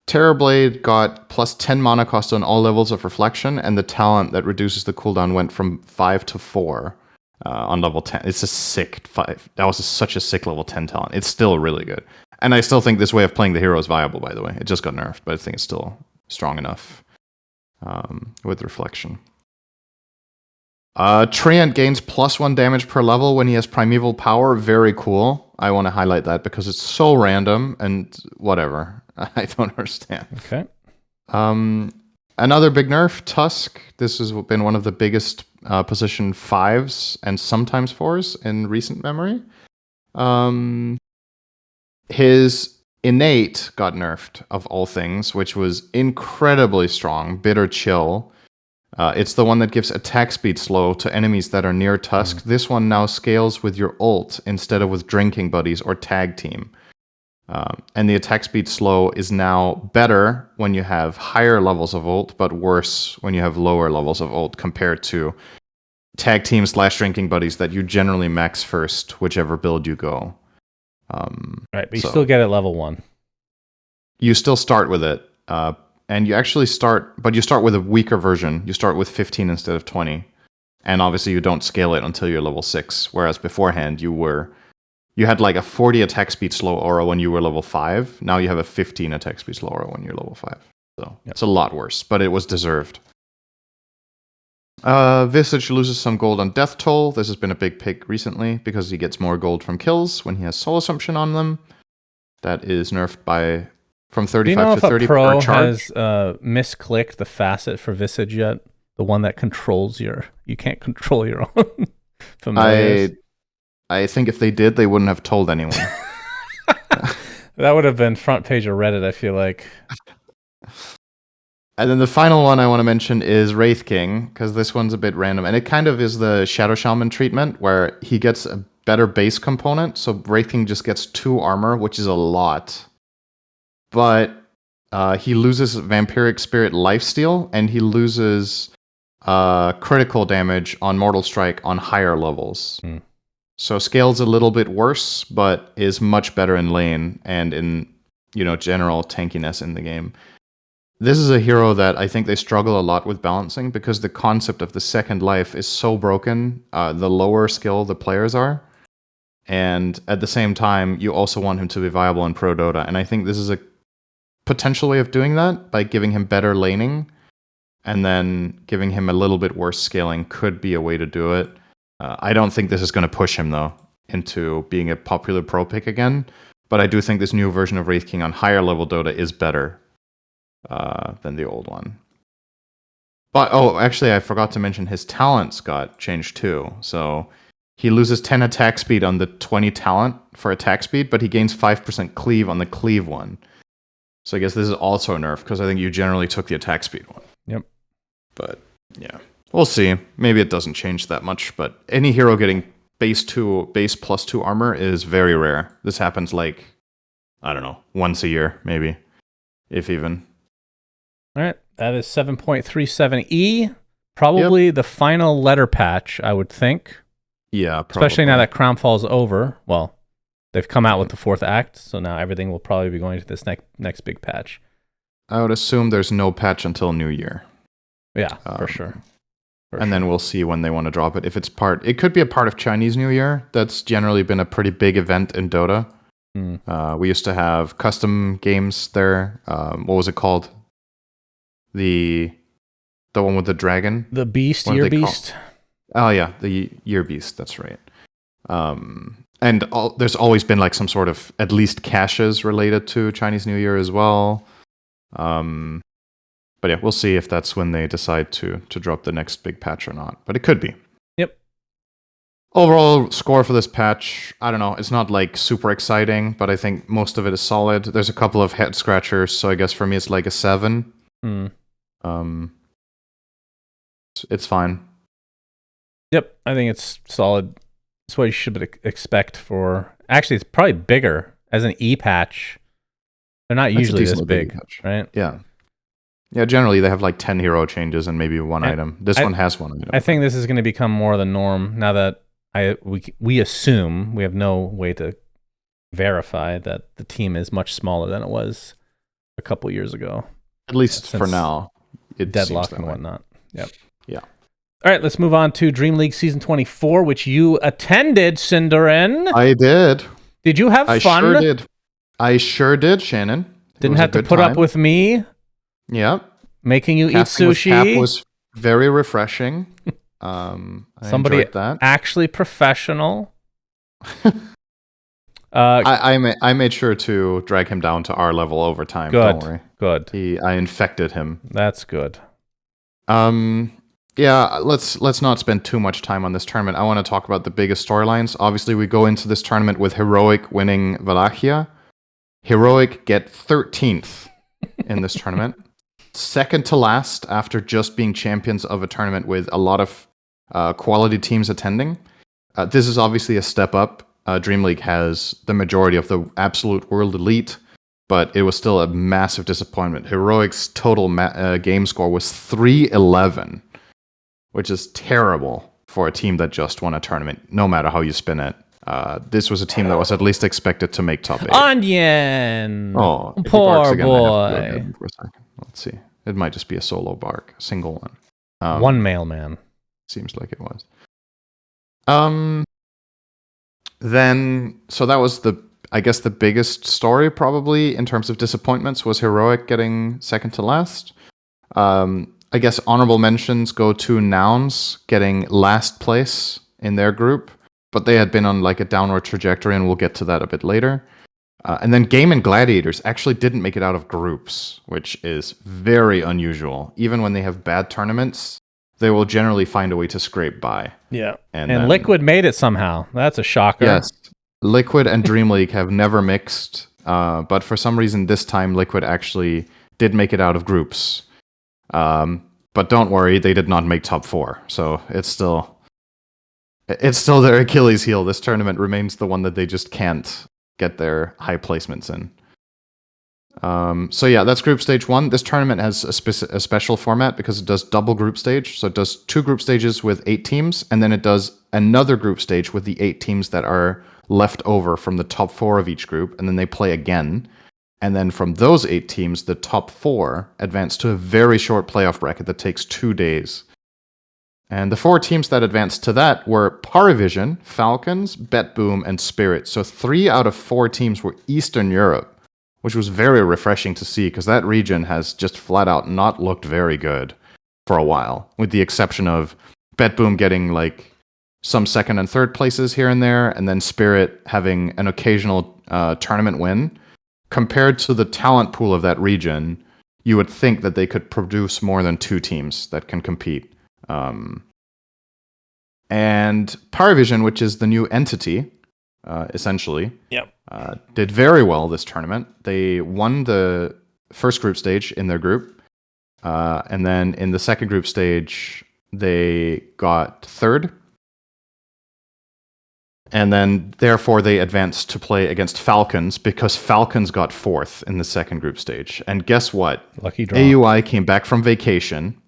[SPEAKER 2] Terrorblade got plus 10 mana cost on all levels of reflection, and the talent that reduces the cooldown went from 5 to 4 on level 10. It's a sick 5. That was such a sick level 10 talent. It's still really good. And I still think this way of playing the hero is viable, by the way. It just got nerfed, but I think it's still strong enough with reflection. Treant gains plus 1 damage per level when he has primeval power. Very cool. I want to highlight that because it's so random and whatever. I don't understand.
[SPEAKER 1] Okay.
[SPEAKER 2] Another big nerf, Tusk. This has been one of the biggest position 5s and sometimes 4s in recent memory. His innate got nerfed, of all things, which was incredibly strong. Bitter Chill. It's the one that gives attack speed slow to enemies that are near Tusk. This one now scales with your ult instead of with drinking buddies or tag team. And the attack speed slow is now better when you have higher levels of ult, but worse when you have lower levels of ult compared to tag team / drinking buddies that you generally max first, whichever build you go.
[SPEAKER 1] Right, but you still get it level 1.
[SPEAKER 2] You still start with it. And you actually start with a weaker version. You start with 15 instead of 20. And obviously you don't scale it until you're level 6. Whereas beforehand you had like a 40 attack speed slow aura when you were level 5. Now you have a 15 attack speed slow aura when you're level 5. So It's a lot worse, but it was deserved. Visage loses some gold on Death Toll. This has been a big pick recently because he gets more gold from kills when he has Soul Assumption on them. That is nerfed from 35 to 30
[SPEAKER 1] per charge. Do you know if a pro has misclicked the facet for Visage yet? The one that controls you can't control your own familiars.
[SPEAKER 2] I think if they did, they wouldn't have told anyone.
[SPEAKER 1] That would have been front page of Reddit, I feel like.
[SPEAKER 2] And then the final one I want to mention is Wraith King, because this one's a bit random. And it kind of is the Shadow Shaman treatment, where he gets a better base component. So Wraith King just gets 2 armor, which is a lot. But he loses Vampiric Spirit lifesteal, and he loses critical damage on Mortal Strike on higher levels. So scales a little bit worse, but is much better in lane and in general tankiness in the game. This is a hero that I think they struggle a lot with balancing because the concept of the second life is so broken, the lower skill the players are. And at the same time, you also want him to be viable in Pro Dota. And I think this is a potential way of doing that by giving him better laning and then giving him a little bit worse scaling could be a way to do it. I don't think this is going to push him, though, into being a popular pro pick again. But I do think this new version of Wraith King on higher level Dota is better than the old one. But, actually, I forgot to mention his talents got changed, too. So he loses 10 attack speed on the 20 talent for attack speed, but he gains 5% cleave on the cleave one. So I guess this is also a nerf, because I think you generally took the attack speed one.
[SPEAKER 1] Yep.
[SPEAKER 2] But, yeah. We'll see. Maybe it doesn't change that much, but any hero getting base plus 2 armor is very rare. This happens like, I don't know, once a year, maybe, if even.
[SPEAKER 1] All right, that is 7.37E. Probably the final letter patch, I would think.
[SPEAKER 2] Yeah, probably.
[SPEAKER 1] Especially now that Crownfall's over. Well, they've come out with the 4th act, so now everything will probably be going to this next big patch.
[SPEAKER 2] I would assume there's no patch until New Year.
[SPEAKER 1] Yeah, for sure.
[SPEAKER 2] Then we'll see when they want to drop it. If it could be a part of Chinese New Year. That's generally been a pretty big event in Dota. We used to have custom games there. What was it called? The one with the dragon.
[SPEAKER 1] The beast,
[SPEAKER 2] What do
[SPEAKER 1] year
[SPEAKER 2] they call-
[SPEAKER 1] beast.
[SPEAKER 2] Oh yeah, the year beast. That's right. And there's always been like some sort of at least caches related to Chinese New Year as well. But yeah, we'll see if that's when they decide to drop the next big patch or not. But it could be.
[SPEAKER 1] Yep.
[SPEAKER 2] Overall score for this patch, I don't know. It's not like super exciting, but I think most of it is solid. There's a couple of head scratchers, so I guess for me it's like a 7. It's fine.
[SPEAKER 1] Yep, I think it's solid. It's what you should expect for. Actually, it's probably bigger as an E patch. They're not usually this big, right?
[SPEAKER 2] Yeah. Yeah, generally they have like 10 hero changes and maybe one item. This one has one item.
[SPEAKER 1] I think this is going to become more the norm now that we assume, we have no way to verify that the team is much smaller than it was a couple years ago.
[SPEAKER 2] At least for now.
[SPEAKER 1] It deadlock and whatnot. Yep.
[SPEAKER 2] Yeah.
[SPEAKER 1] All right, let's move on to Dream League Season 24, which you attended, Cinderin.
[SPEAKER 2] I did.
[SPEAKER 1] Did you have fun?
[SPEAKER 2] I sure did, Shannon.
[SPEAKER 1] Didn't have to put up with me.
[SPEAKER 2] Yep.
[SPEAKER 1] Making you eat sushi.
[SPEAKER 2] Cap was very refreshing.
[SPEAKER 1] Somebody
[SPEAKER 2] enjoyed that.
[SPEAKER 1] Actually professional.
[SPEAKER 2] I made sure to drag him down to our level over time.
[SPEAKER 1] Good.
[SPEAKER 2] Don't worry.
[SPEAKER 1] Good.
[SPEAKER 2] I infected him.
[SPEAKER 1] That's good.
[SPEAKER 2] Yeah, let's not spend too much time on this tournament. I want to talk about the biggest storylines. Obviously, we go into this tournament with Heroic winning Wallachia. Heroic get 13th in this tournament. Second to last after just being champions of a tournament with a lot of quality teams attending. This is obviously a step up. Dream League has the majority of the absolute world elite, but it was still a massive disappointment. Heroic's total game score was 311, which is terrible for a team that just won a tournament, no matter how you spin it. This was a team that was at least expected to make top 8.
[SPEAKER 1] Onion!
[SPEAKER 2] Oh,
[SPEAKER 1] poor boy.
[SPEAKER 2] For a second. Let's see. It might just be a solo bark, a single one.
[SPEAKER 1] One mailman.
[SPEAKER 2] Seems like it was. Then, so that was I guess the biggest story probably in terms of disappointments was Heroic getting second to last. I guess honorable mentions go to Nouns getting last place in their group, but they had been on like a downward trajectory, and we'll get to that a bit later. And then Game and Gladiators actually didn't make it out of groups, which is very unusual. Even when they have bad tournaments, they will generally find a way to scrape by.
[SPEAKER 1] Yeah. And then, Liquid made it somehow. That's a shocker.
[SPEAKER 2] Yes. Liquid and Dream League have never mixed, but for some reason this time Liquid actually did make it out of groups. But don't worry, they did not make top 4. So it's still their Achilles heel. This tournament remains the one that they just can't get their high placements in. So yeah, that's group stage 1. This tournament has a special format because it does double group stage. So it does 2 group stages with 8 teams, and then it does another group stage with the 8 teams that are left over from the top 4 of each group, and then they play again. And then from those 8 teams, the top 4 advance to a very short playoff bracket that takes 2 days. And the 4 teams that advanced to that were Paravision, Falcons, BetBoom, and Spirit. So 3 out of 4 teams were Eastern Europe, which was very refreshing to see because that region has just flat out not looked very good for a while, with the exception of BetBoom getting like some second and third places here and there, and then Spirit having an occasional tournament win. Compared to the talent pool of that region, you would think that they could produce more than 2 teams that can compete. And Paravision, which is the new entity, essentially, did very well this tournament. They won the first group stage in their group, and then in the second group stage, they got 3rd. And then, therefore, they advanced to play against Falcons because Falcons got 4th in the second group stage. And guess what?
[SPEAKER 1] Lucky draw.
[SPEAKER 2] AUI came back from vacation,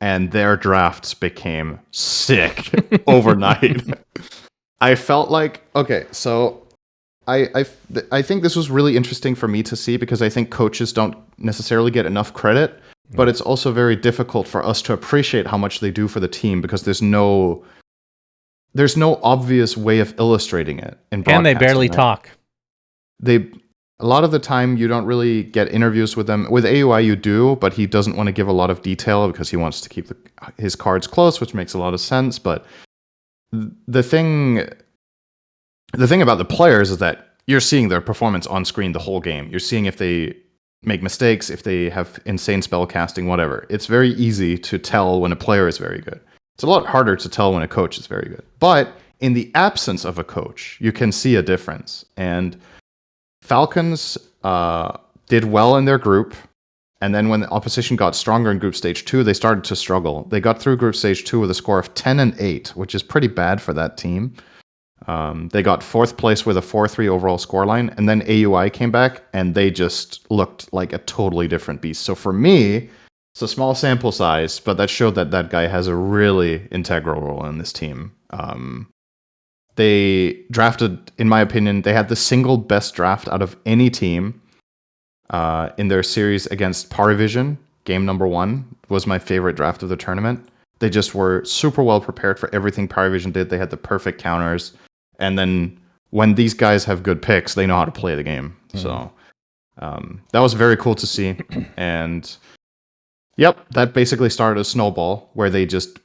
[SPEAKER 2] and their drafts became sick overnight. I felt like, okay, so I think this was really interesting for me to see because I think coaches don't necessarily get enough credit, but it's also very difficult for us to appreciate how much they do for the team because there's no obvious way of illustrating it in broadcasting.
[SPEAKER 1] And they barely talk.
[SPEAKER 2] a lot of the time you don't really get interviews with them. With AUI you do, but he doesn't want to give a lot of detail because he wants to keep his cards close, which makes a lot of sense. But the thing about the players is that you're seeing their performance on screen the whole game. You're seeing if they make mistakes, if they have insane spell casting, whatever. It's very easy to tell when a player is very good. It's a lot harder to tell when a coach is very good. But in the absence of a coach, you can see a difference. And Falcons did well in their group. And then when the opposition got stronger in group stage 2, they started to struggle. They got through group stage 2 with a score of 10-8, which is pretty bad for that team. They got 4th place with a 4-3 overall scoreline, and then AUI came back, and they just looked like a totally different beast. So for me, it's a small sample size, but that showed that that guy has a really integral role in this team. They drafted, in my opinion, they had the single best draft out of any team in their series against Parivision. Game number 1 was my favorite draft of the tournament. They just were super well prepared for everything Parivision did. They had the perfect counters. And then when these guys have good picks, they know how to play the game. Mm-hmm. So that was very cool to see. And yep, that basically started a snowball where they just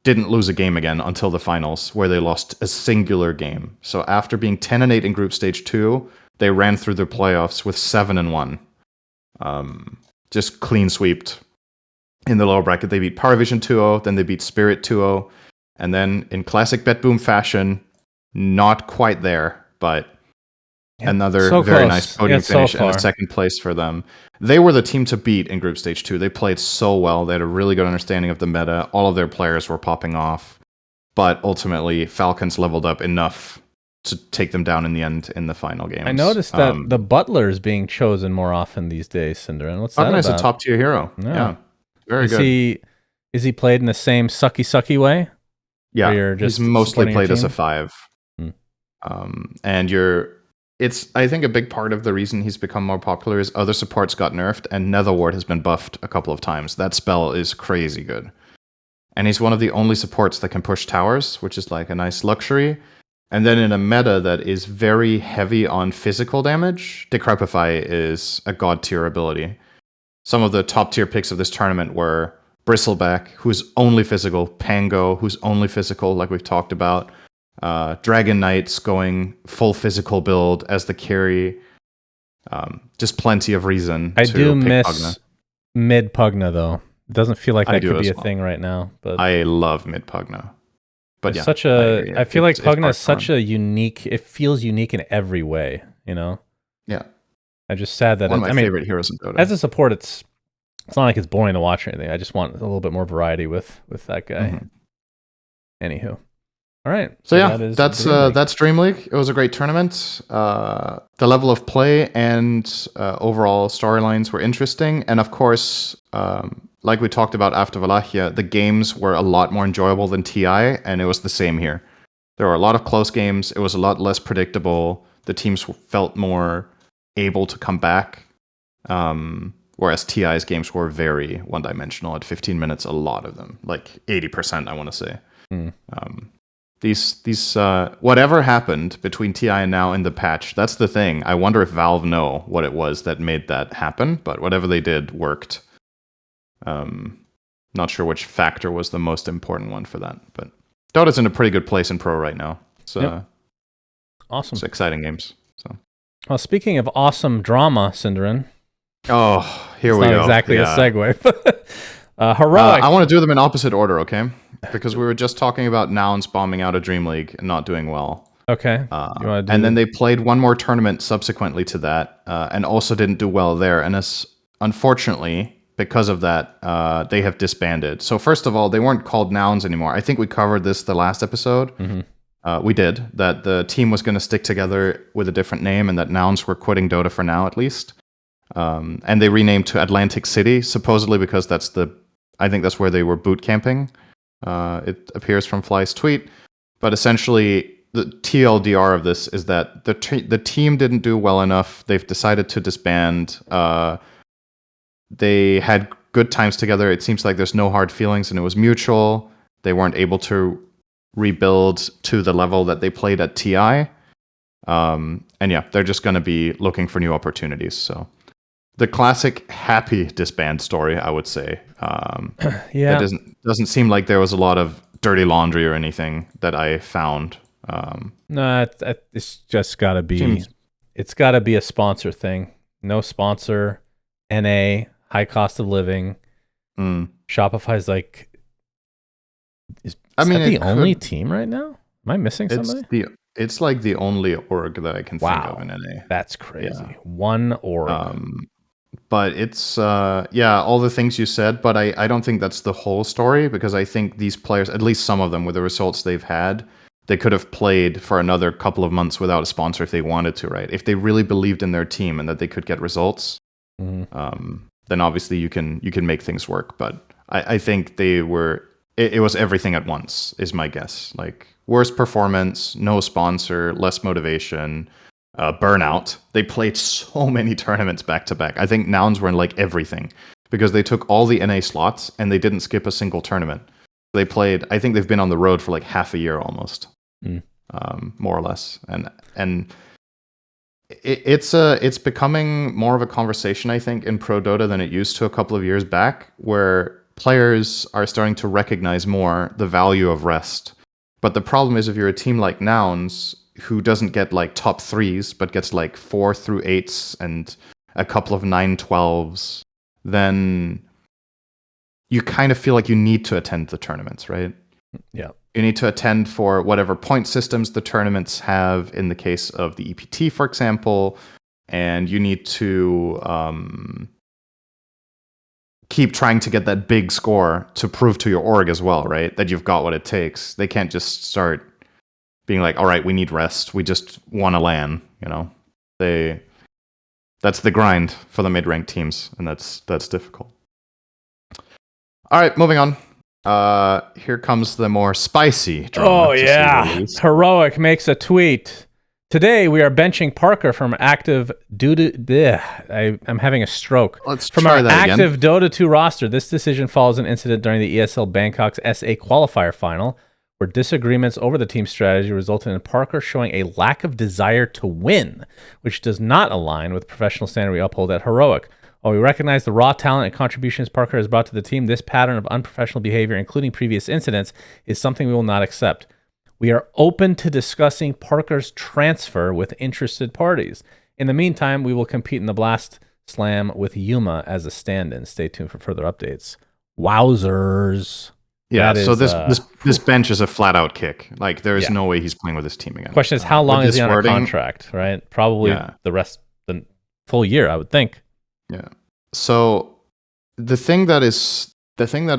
[SPEAKER 2] didn't lose a game again until the finals, where they lost a singular game. So after being 10-8 in group stage 2, they ran through the playoffs with 7-1. Just clean sweeped. In the lower bracket, they beat Parivision 2-0, then they beat Spirit 2-0, and then in classic Bet Boom fashion, not quite there, but another
[SPEAKER 1] so
[SPEAKER 2] very
[SPEAKER 1] close.
[SPEAKER 2] Nice podium finish and a second place for them. They were the team to beat in Group Stage 2. They played so well. They had a really good understanding of the meta. All of their players were popping off, but ultimately, Falcons leveled up enough to take them down in the end in the final games.
[SPEAKER 1] I noticed that the Butler is being chosen more often these days, Cinder. What's that about?
[SPEAKER 2] Is a top-tier hero. Yeah. Very good.
[SPEAKER 1] Is he played in the same sucky way?
[SPEAKER 2] Yeah, he's mostly played as a 5. It's I think a big part of the reason he's become more popular is other supports got nerfed and Nether Ward has been buffed a couple of times. That spell is crazy good. And he's one of the only supports that can push towers, which is like a nice luxury. And then in a meta that is very heavy on physical damage, Decrepify is a god tier ability. Some of the top tier picks of this tournament were Bristleback, who's only physical, Pango, who's only physical, like we've talked about, Dragon Knights going full physical build as the carry. Just plenty of reason.
[SPEAKER 1] I do miss Pugna. Mid Pugna though. It doesn't feel like that could be a thing right now. But
[SPEAKER 2] I love mid Pugna. But yeah,
[SPEAKER 1] I feel like Pugna is such a unique. It feels unique in every way. You know.
[SPEAKER 2] Yeah.
[SPEAKER 1] I'm just sad that
[SPEAKER 2] one of my favorite heroes in Dota.
[SPEAKER 1] As a support, it's not like it's boring to watch or anything. I just want a little bit more variety with that guy. Mm-hmm. Anywho. All right.
[SPEAKER 2] So yeah, that's Dream League. It was a great tournament. The level of play and overall storylines were interesting. And of course, like we talked about after Wallachia, the games were a lot more enjoyable than TI, and it was the same here. There were a lot of close games. It was a lot less predictable. The teams felt more able to come back. Whereas TI's games were very one-dimensional. At 15 minutes, a lot of them. Like 80%, I want to say. These whatever happened between TI and now in the patch, that's the thing. I wonder if Valve know what it was that made that happen, but whatever they did worked. Not sure which factor was the most important one for that, but Dota's in a pretty good place in Pro right now. So
[SPEAKER 1] awesome.
[SPEAKER 2] It's exciting games. So,
[SPEAKER 1] well, speaking of awesome drama, Cinderin.
[SPEAKER 2] Oh, here we go.
[SPEAKER 1] Not exactly a segue. Heroic.
[SPEAKER 2] I want to do them in opposite order, okay? Because we were just talking about Nouns bombing out of Dream League and not doing well.
[SPEAKER 1] Okay.
[SPEAKER 2] And then they played one more tournament subsequently to that, and also didn't do well there. And unfortunately, because of that, they have disbanded. So first of all, they weren't called Nouns anymore. I think we covered this the last episode. Mm-hmm. We did. That the team was going to stick together with a different name, and that Nouns were quitting Dota for now, at least. And they renamed to Atlantic City, supposedly because I think that's where they were boot camping. It appears from Fly's tweet. But essentially, the TLDR of this is that the team didn't do well enough. They've decided to disband. They had good times together. It seems like there's no hard feelings, and it was mutual. They weren't able to rebuild to the level that they played at TI. And yeah, they're just going to be looking for new opportunities. So the classic happy disband story, I would say.
[SPEAKER 1] Yeah.
[SPEAKER 2] It doesn't seem like there was a lot of dirty laundry or anything that I found.
[SPEAKER 1] No, it's just got to be.
[SPEAKER 2] Seems-
[SPEAKER 1] It's got to be a sponsor thing. No sponsor, NA, high cost of living. Shopify's like. Is
[SPEAKER 2] I mean,
[SPEAKER 1] that the
[SPEAKER 2] it
[SPEAKER 1] only
[SPEAKER 2] could-
[SPEAKER 1] team right now? Am I missing somebody?
[SPEAKER 2] It's like the only org that I can think of in NA.
[SPEAKER 1] That's crazy.
[SPEAKER 2] Yeah.
[SPEAKER 1] One org.
[SPEAKER 2] But it's yeah, all the things you said, but I don't think that's the whole story, because I think these players, at least some of them, with the results they've had, they could have played for another couple of months without a sponsor if they wanted to, right? If they really believed in their team and that they could get results, then obviously you can make things work. But I think they were it was everything at once, is my guess. Like, worse performance, no sponsor, less motivation, burnout. They played so many tournaments back to back. I think Nouns were in like everything, because they took all the NA slots and they didn't skip a single tournament. They played, I think they've been on the road for like half a year almost, more or less. And it's becoming more of a conversation, I think, in Pro Dota than it used to a couple of years back, where players are starting to recognize more the value of rest. But the problem is, if you're a team like Nouns, who doesn't get like top 3s, but gets like 4 through 8s and a couple of 9-12s, then you kind of feel like you need to attend the tournaments, right?
[SPEAKER 1] Yeah.
[SPEAKER 2] You need to attend for whatever point systems the tournaments have, in the case of the EPT, for example, and you need to keep trying to get that big score to prove to your org as well, right? That you've got what it takes. They can't just start being like, all right, we need rest. We just want to LAN, you know? That's the grind for the mid-ranked teams, and that's difficult. All right, moving on. Here comes the more spicy drama.
[SPEAKER 1] Oh, yeah. Heroic makes a tweet. Today, we are benching Parker from active I'm having a stroke.
[SPEAKER 2] Let's
[SPEAKER 1] from
[SPEAKER 2] try
[SPEAKER 1] our
[SPEAKER 2] that
[SPEAKER 1] active
[SPEAKER 2] again.
[SPEAKER 1] Dota 2 roster. This decision follows an incident during the ESL Bangkok's SA qualifier final, where disagreements over the team strategy resulted in Parker showing a lack of desire to win, which does not align with the professional standard we uphold at Heroic. While we recognize the raw talent and contributions Parker has brought to the team, this pattern of unprofessional behavior, including previous incidents, is something we will not accept. We are open to discussing Parker's transfer with interested parties. In the meantime, we will compete in the Blast Slam with Yuma as a stand-in. Stay tuned for further updates. Wowzers.
[SPEAKER 2] Yeah, so this bench is a flat-out kick. Like, there is no way he's playing with his team again.
[SPEAKER 1] Question is, how long is he on a contract, right? Probably the full year, I would think.
[SPEAKER 2] Yeah. So the thing that is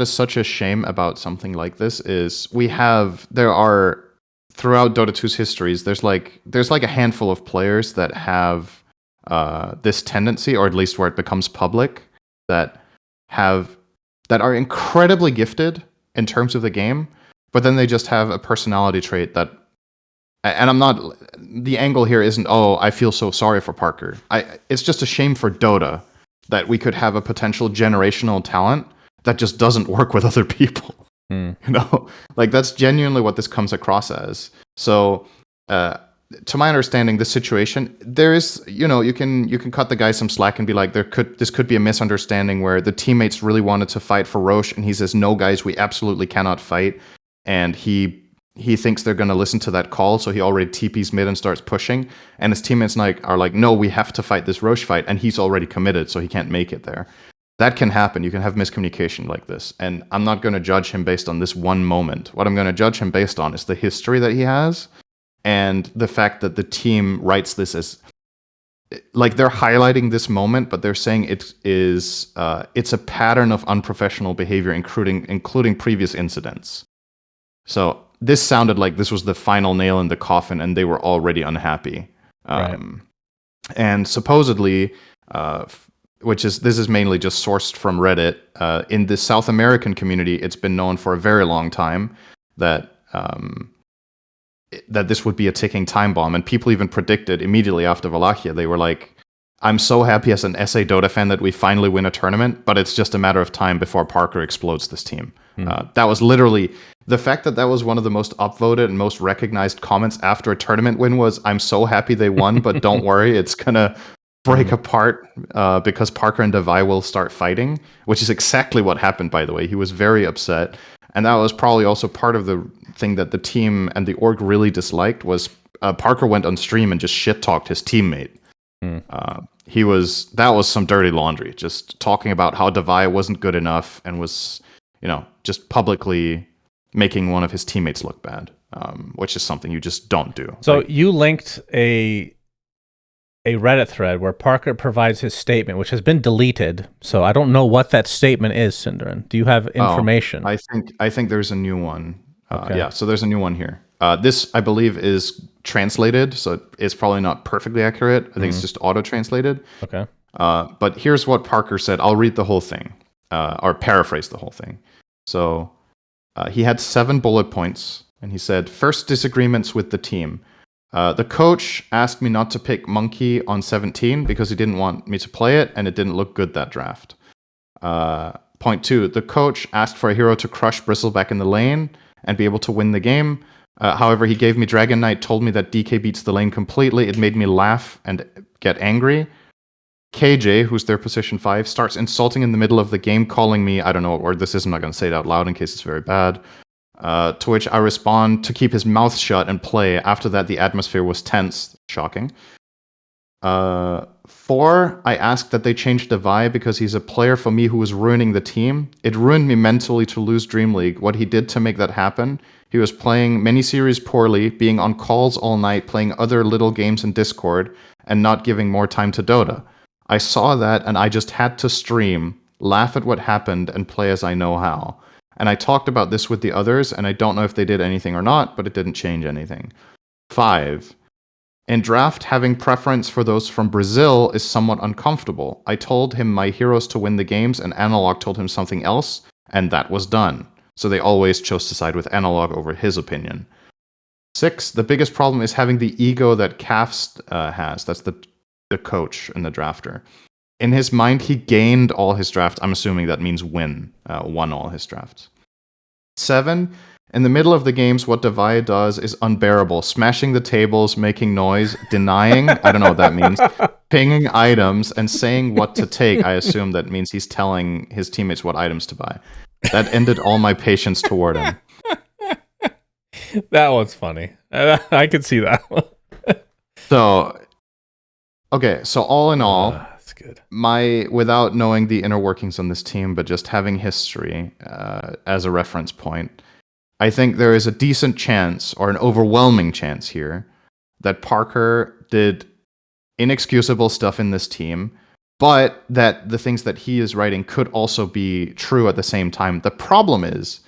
[SPEAKER 2] such a shame about something like this is there are throughout Dota 2's histories, there's like a handful of players that have this tendency, or at least where it becomes public, that are incredibly gifted in terms of the game, but then they just have a personality trait that, and the angle here isn't, oh, I feel so sorry for Parker. It's just a shame for Dota that we could have a potential generational talent that just doesn't work with other people. You know, like, that's genuinely what this comes across as. So, to my understanding, the situation, there is, you know, you can cut the guy some slack and be like, this could be a misunderstanding where the teammates really wanted to fight for Roche, and he says, no, guys, we absolutely cannot fight, and he thinks they're going to listen to that call, so he already TPs mid and starts pushing, and his teammates are like, no, we have to fight this Roche fight, and he's already committed, so he can't make it there. That can happen. You can have miscommunication like this, and I'm not going to judge him based on this one moment. What I'm going to judge him based on is the history that he has, and the fact that the team writes this as, like, they're highlighting this moment, but they're saying it's a pattern of unprofessional behavior, including previous incidents. So this sounded like this was the final nail in the coffin, and they were already unhappy.
[SPEAKER 1] Right.
[SPEAKER 2] And supposedly, this is mainly just sourced from Reddit, in the South American community, it's been known for a very long time that this would be a ticking time bomb, and people even predicted immediately after Wallachia. They were like, I'm so happy as an SA Dota fan that we finally win a tournament, but it's just a matter of time before Parker explodes this team. That was literally the fact that was one of the most upvoted and most recognized comments after a tournament win was, I'm so happy they won, but don't worry, it's going to break apart because Parker and Devi will start fighting, which is exactly what happened, by the way. He was very upset. And that was probably also part of the thing that the team and the org really disliked was Parker went on stream and just shit-talked his teammate. That was some dirty laundry, just talking about how Devi wasn't good enough and was, just publicly making one of his teammates look bad, which is something you just don't do.
[SPEAKER 1] So you linked a Reddit thread where Parker provides his statement, which has been deleted. So I don't know what that statement is, Cinderin. Do you have information?
[SPEAKER 2] I think there's a new one.
[SPEAKER 1] Okay.
[SPEAKER 2] Yeah, so there's a new one here. This, I believe, is translated, so it's probably not perfectly accurate. I think it's just auto-translated.
[SPEAKER 1] Okay.
[SPEAKER 2] But here's what Parker said. I'll read the whole thing, or paraphrase the whole thing. So he had 7 bullet points, and he said, first, disagreements with the team. The coach asked me not to pick Monkey on 17 because he didn't want me to play it, and it didn't look good that draft. Point 2, the coach asked for a hero to crush Bristleback in the lane and be able to win the game. However, he gave me Dragon Knight, told me that DK beats the lane completely. It made me laugh and get angry. KJ, who's their position 5, starts insulting in the middle of the game, calling me, I don't know what word this is, I'm not going to say it out loud in case it's very bad. To which I respond to keep his mouth shut and play. After that, the atmosphere was tense. Shocking. 4, I asked that they change Devi because he's a player for me who was ruining the team. It ruined me mentally to lose Dream League. What he did to make that happen, he was playing many series poorly, being on calls all night, playing other little games in Discord, and not giving more time to Dota. I saw that and I just had to stream, laugh at what happened, and play as I know how. And I talked about this with the others, and I don't know if they did anything or not, but it didn't change anything. 5. In draft, having preference for those from Brazil is somewhat uncomfortable. I told him my heroes to win the games, and Analog told him something else, and that was done. So they always chose to side with Analog over his opinion. 6, the biggest problem is having the ego that Cafs has. That's the coach and the drafter. In his mind, he gained all his drafts. I'm assuming that means won all his drafts. 7, in the middle of the games, what Devi does is unbearable. Smashing the tables, making noise, denying, I don't know what that means, pinging items, and saying what to take. I assume that means he's telling his teammates what items to buy. That ended all my patience toward him.
[SPEAKER 1] That one's funny. I could see that one.
[SPEAKER 2] So, okay, so all in all,
[SPEAKER 1] that's good.
[SPEAKER 2] Without knowing the inner workings on this team, but just having history as a reference point, I think there is a decent chance, or an overwhelming chance here, that Parker did inexcusable stuff in this team, but that the things that he is writing could also be true at the same time. The problem is,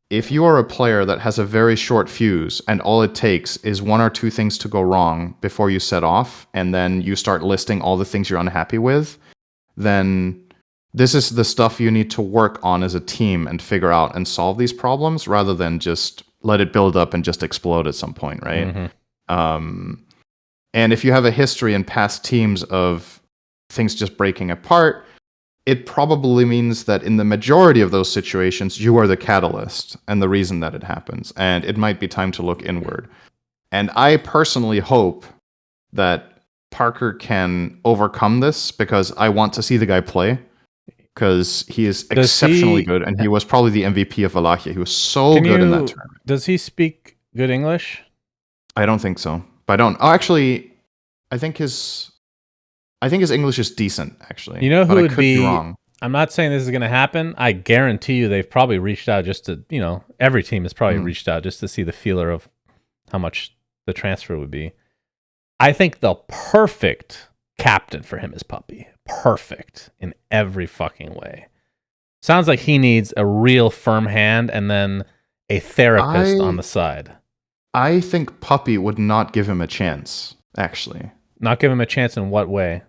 [SPEAKER 2] if you are a player that has a very short fuse and all it takes is 1 or 2 things to go wrong before you set off, and then you start listing all the things you're unhappy with, then this is the stuff you need to work on as a team and figure out and solve these problems rather than just let it build up and just explode at some point, right? Mm-hmm. And if you have a history in past teams of things just breaking apart, it probably means that in the majority of those situations, you are the catalyst and the reason that it happens. And it might be time to look inward. And I personally hope that Parker can overcome this because I want to see the guy play. Because he is exceptionally good, and he was probably the MVP of Valachia. He was so good in that tournament.
[SPEAKER 1] Does he speak good English?
[SPEAKER 2] I don't think so. But I don't. Oh, actually, I think his English is decent. Actually,
[SPEAKER 1] you know who would
[SPEAKER 2] be wrong.
[SPEAKER 1] I'm not saying this is going to happen. I guarantee you, they've probably reached out just to, every team has probably reached out just to see the feeler of how much the transfer would be. I think the perfect captain for him is Puppy. Perfect in every fucking way. Sounds like he needs a real firm hand and then a therapist on the side.
[SPEAKER 2] I think Puppy would not give him a chance, actually.
[SPEAKER 1] Not give him a chance in what way?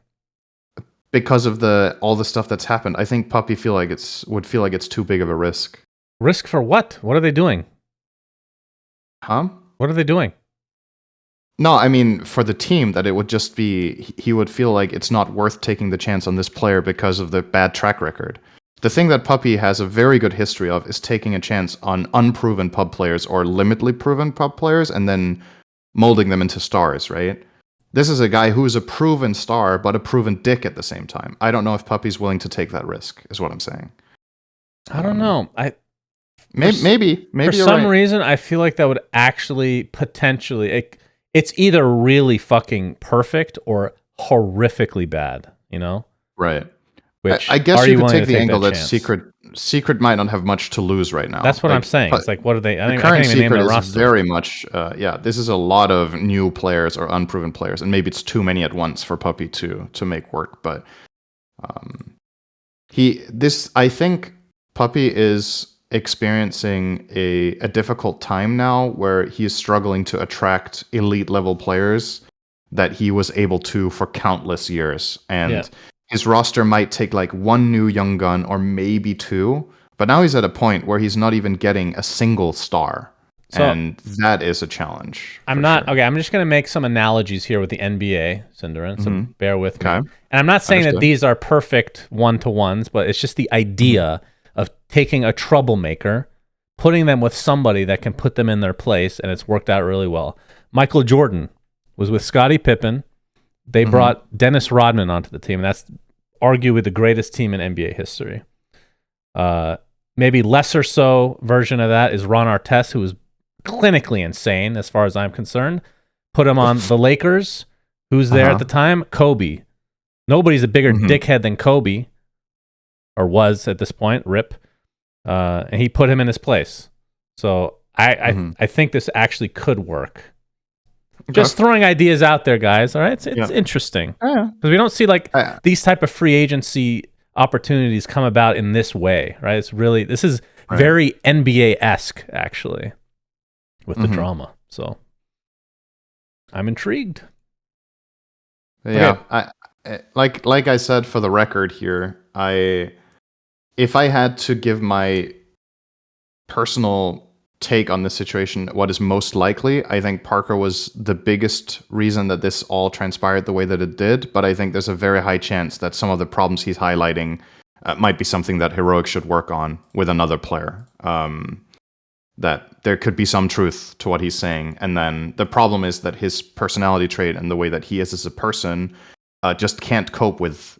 [SPEAKER 2] Because of all the stuff that's happened. I think Puppy would feel like it's too big of a risk.
[SPEAKER 1] Risk for what? What are they doing?
[SPEAKER 2] Huh?
[SPEAKER 1] What are they doing?
[SPEAKER 2] No, I mean for the team that it would just be he would feel like it's not worth taking the chance on this player because of the bad track record. The thing that Puppy has a very good history of is taking a chance on unproven pub players or limitedly proven pub players and then molding them into stars, right? This is a guy who is a proven star but a proven dick at the same time. I don't know if Puppy's willing to take that risk, is what I'm saying.
[SPEAKER 1] I don't know.
[SPEAKER 2] Maybe
[SPEAKER 1] for some reason, I feel like that would actually potentially. It's either really fucking perfect or horrifically bad. You know,
[SPEAKER 2] right?
[SPEAKER 1] Which
[SPEAKER 2] I guess you could take the angle that
[SPEAKER 1] chance?
[SPEAKER 2] Secret might not have much to lose right now.
[SPEAKER 1] That's what I'm saying. It's like, what are they?
[SPEAKER 2] The current Secret is very much, this is a lot of new players or unproven players, and maybe it's too many at once for Puppy to make work. But I think Puppy is experiencing a difficult time now where he is struggling to attract elite level players that he was able to for countless years. And his roster might take like one new young gun or maybe two, but now he's at a point where he's not even getting a single star. And that is a challenge.
[SPEAKER 1] I'm just going to make some analogies here with the NBA, Cinderin, so bear with me. And I'm not saying that these are perfect one-to-ones, but it's just the idea of taking a troublemaker, putting them with somebody that can put them in their place, and it's worked out really well. Michael Jordan was with Scottie Pippen. They brought Dennis Rodman onto the team, and that's arguably the greatest team in NBA history. Maybe lesser so version of that is Ron Artest, who was clinically insane as far as I'm concerned. Put him on the Lakers. Who's there at the time? Kobe. Nobody's a bigger dickhead than Kobe, or was at this point. Rip. And he put him in his place. So I think this actually could work. Okay. Just throwing ideas out there, guys. All right, it's interesting because we don't see like these type of free agency opportunities come about in this way, right? This is very NBA-esque actually with the drama. So I'm intrigued.
[SPEAKER 2] Yeah, okay. Like I said for the record here, if I had to give my personal take on this situation, what is most likely, I think Parker was the biggest reason that this all transpired the way that it did, but I think there's a very high chance that some of the problems he's highlighting might be something that Heroic should work on with another player. That there could be some truth to what he's saying, and then the problem is that his personality trait and the way that he is as a person just can't cope with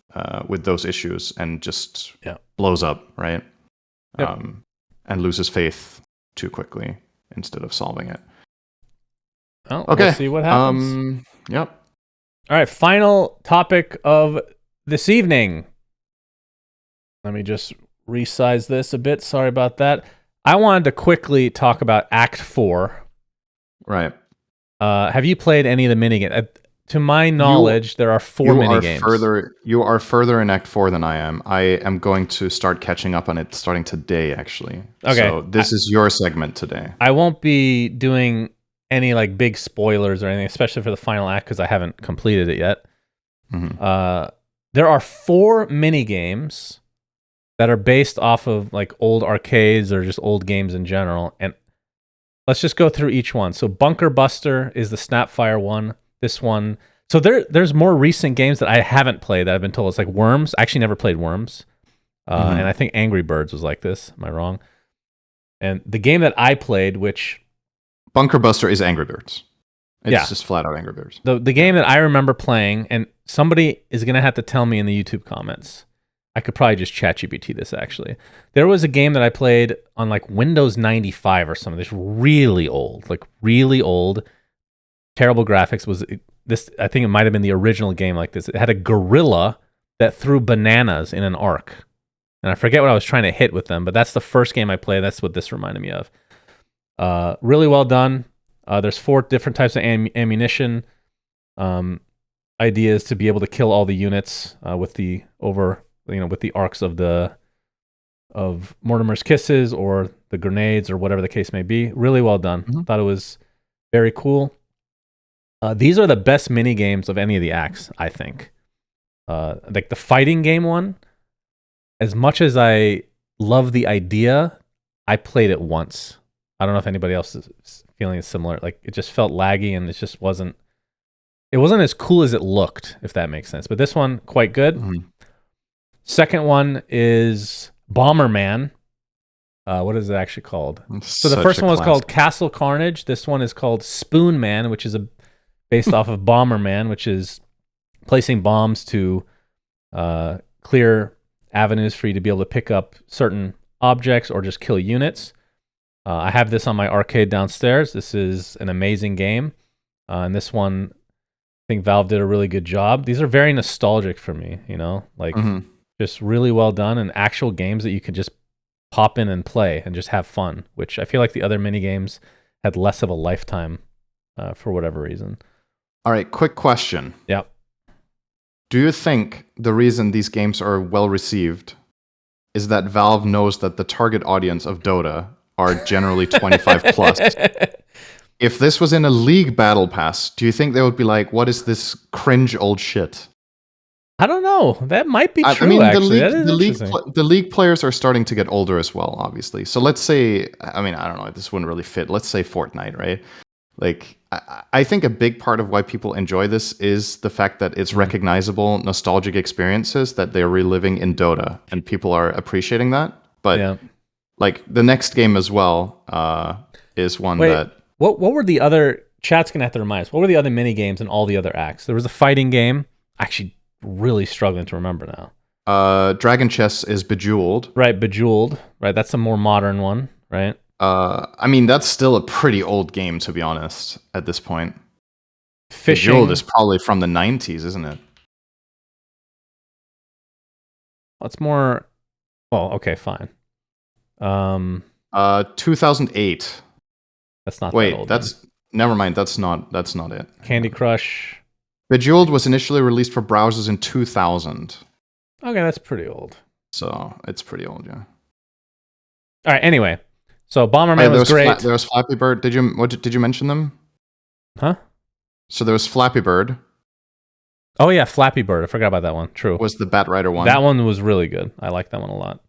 [SPEAKER 2] those issues and just blows up, right? Yep. And loses faith too quickly instead of solving it.
[SPEAKER 1] Oh, okay. We'll see what happens.
[SPEAKER 2] Yep.
[SPEAKER 1] All right, final topic of this evening. Let me just resize this a bit. Sorry about that. I wanted to quickly talk about Act 4.
[SPEAKER 2] Right.
[SPEAKER 1] Have you played any of the minigames? To my knowledge, there are 4 minigames.
[SPEAKER 2] You are further in Act 4 than I am. I am going to start catching up on it starting today, actually. Okay. So this is your segment today.
[SPEAKER 1] I won't be doing any like big spoilers or anything, especially for the final act, because I haven't completed it yet. There are 4 minigames that are based off of like old arcades or just old games in general. And let's just go through each one. So Bunker Buster is the Snapfire one. This one. So there's more recent games that I haven't played that I've been told. It's like Worms. I actually never played Worms. And I think Angry Birds was like this. Am I wrong? And the game that I played, which...
[SPEAKER 2] Bunker Buster is Angry Birds. It's just flat out Angry Birds.
[SPEAKER 1] The game that I remember playing, and somebody is going to have to tell me in the YouTube comments. I could probably just ChatGPT this, actually. There was a game that I played on like Windows 95 or something. This really old. Terrible graphics. I think it might have been the original game like this. It had a gorilla that threw bananas in an arc. And I forget what I was trying to hit with them, but that's the first game I played. That's what this reminded me of. Really well done. There's 4 different types of ammunition. Ideas to be able to kill all the units with the arcs of Mortimer's Kisses or the grenades or whatever the case may be. Really well done. Thought it was very cool. These are the best mini games of any of the acts, I think. Like the fighting game one, as much as I love the idea, I played it once. I don't know if anybody else is feeling similar. Like it just felt laggy and it just wasn't it wasn't as cool as it looked, if that makes sense. But this one, quite good. Second one is Bomberman. What is it actually called? So the first one was called Castle Carnage. This one is called Spoon Man, which is based off of Bomberman, which is placing bombs to clear avenues for you to be able to pick up certain objects or just kill units. I have this on my arcade downstairs. This is an amazing game. And this one, I think Valve did a really good job. These are very nostalgic for me, just really well done and actual games that you could just pop in and play and just have fun, which I feel like the other mini games had less of a lifetime for whatever reason.
[SPEAKER 2] All right, quick question.
[SPEAKER 1] Yep.
[SPEAKER 2] Do you think the reason these games are well received is that Valve knows that the target audience of Dota are generally 25 plus? If this was in a League Battle Pass, do you think they would be like, what is this cringe old shit?
[SPEAKER 1] I don't know. That might be true,
[SPEAKER 2] I mean,
[SPEAKER 1] actually.
[SPEAKER 2] the league players are starting to get older as well, obviously. So let's say, I mean, I don't know, this wouldn't really fit. Let's say Fortnite, right? Like, I think a big part of why people enjoy this is the fact that it's recognizable, nostalgic experiences that they're reliving in Dota, and people are appreciating that. But, like, the next game as well is one that...
[SPEAKER 1] What were the other... Chat's going to have to remind us. What were the other mini games and all the other acts? There was a fighting game. Actually, really struggling to remember now.
[SPEAKER 2] Dragon Chess is Bejeweled.
[SPEAKER 1] Right, Bejeweled. Right, that's a more modern one, right?
[SPEAKER 2] I mean, that's still a pretty old game, to be honest, at this point.
[SPEAKER 1] Fishing.
[SPEAKER 2] Bejeweled is probably from the 90s, isn't it?
[SPEAKER 1] It's more... Well, okay, fine.
[SPEAKER 2] 2008.
[SPEAKER 1] That's not
[SPEAKER 2] Wait,
[SPEAKER 1] that old.
[SPEAKER 2] that's... Then. Never mind, that's not it.
[SPEAKER 1] Candy Crush.
[SPEAKER 2] Bejeweled was initially released for browsers in 2000.
[SPEAKER 1] Okay, that's pretty old.
[SPEAKER 2] So, it's pretty old, yeah.
[SPEAKER 1] All right, anyway. So, Bomberman was great.
[SPEAKER 2] There was Flappy Bird. Did you mention them?
[SPEAKER 1] Huh?
[SPEAKER 2] So, there was Flappy Bird.
[SPEAKER 1] Oh, yeah, Flappy Bird. I forgot about that one. True.
[SPEAKER 2] Was the Bat Rider one.
[SPEAKER 1] That one was really good. I like that one a lot.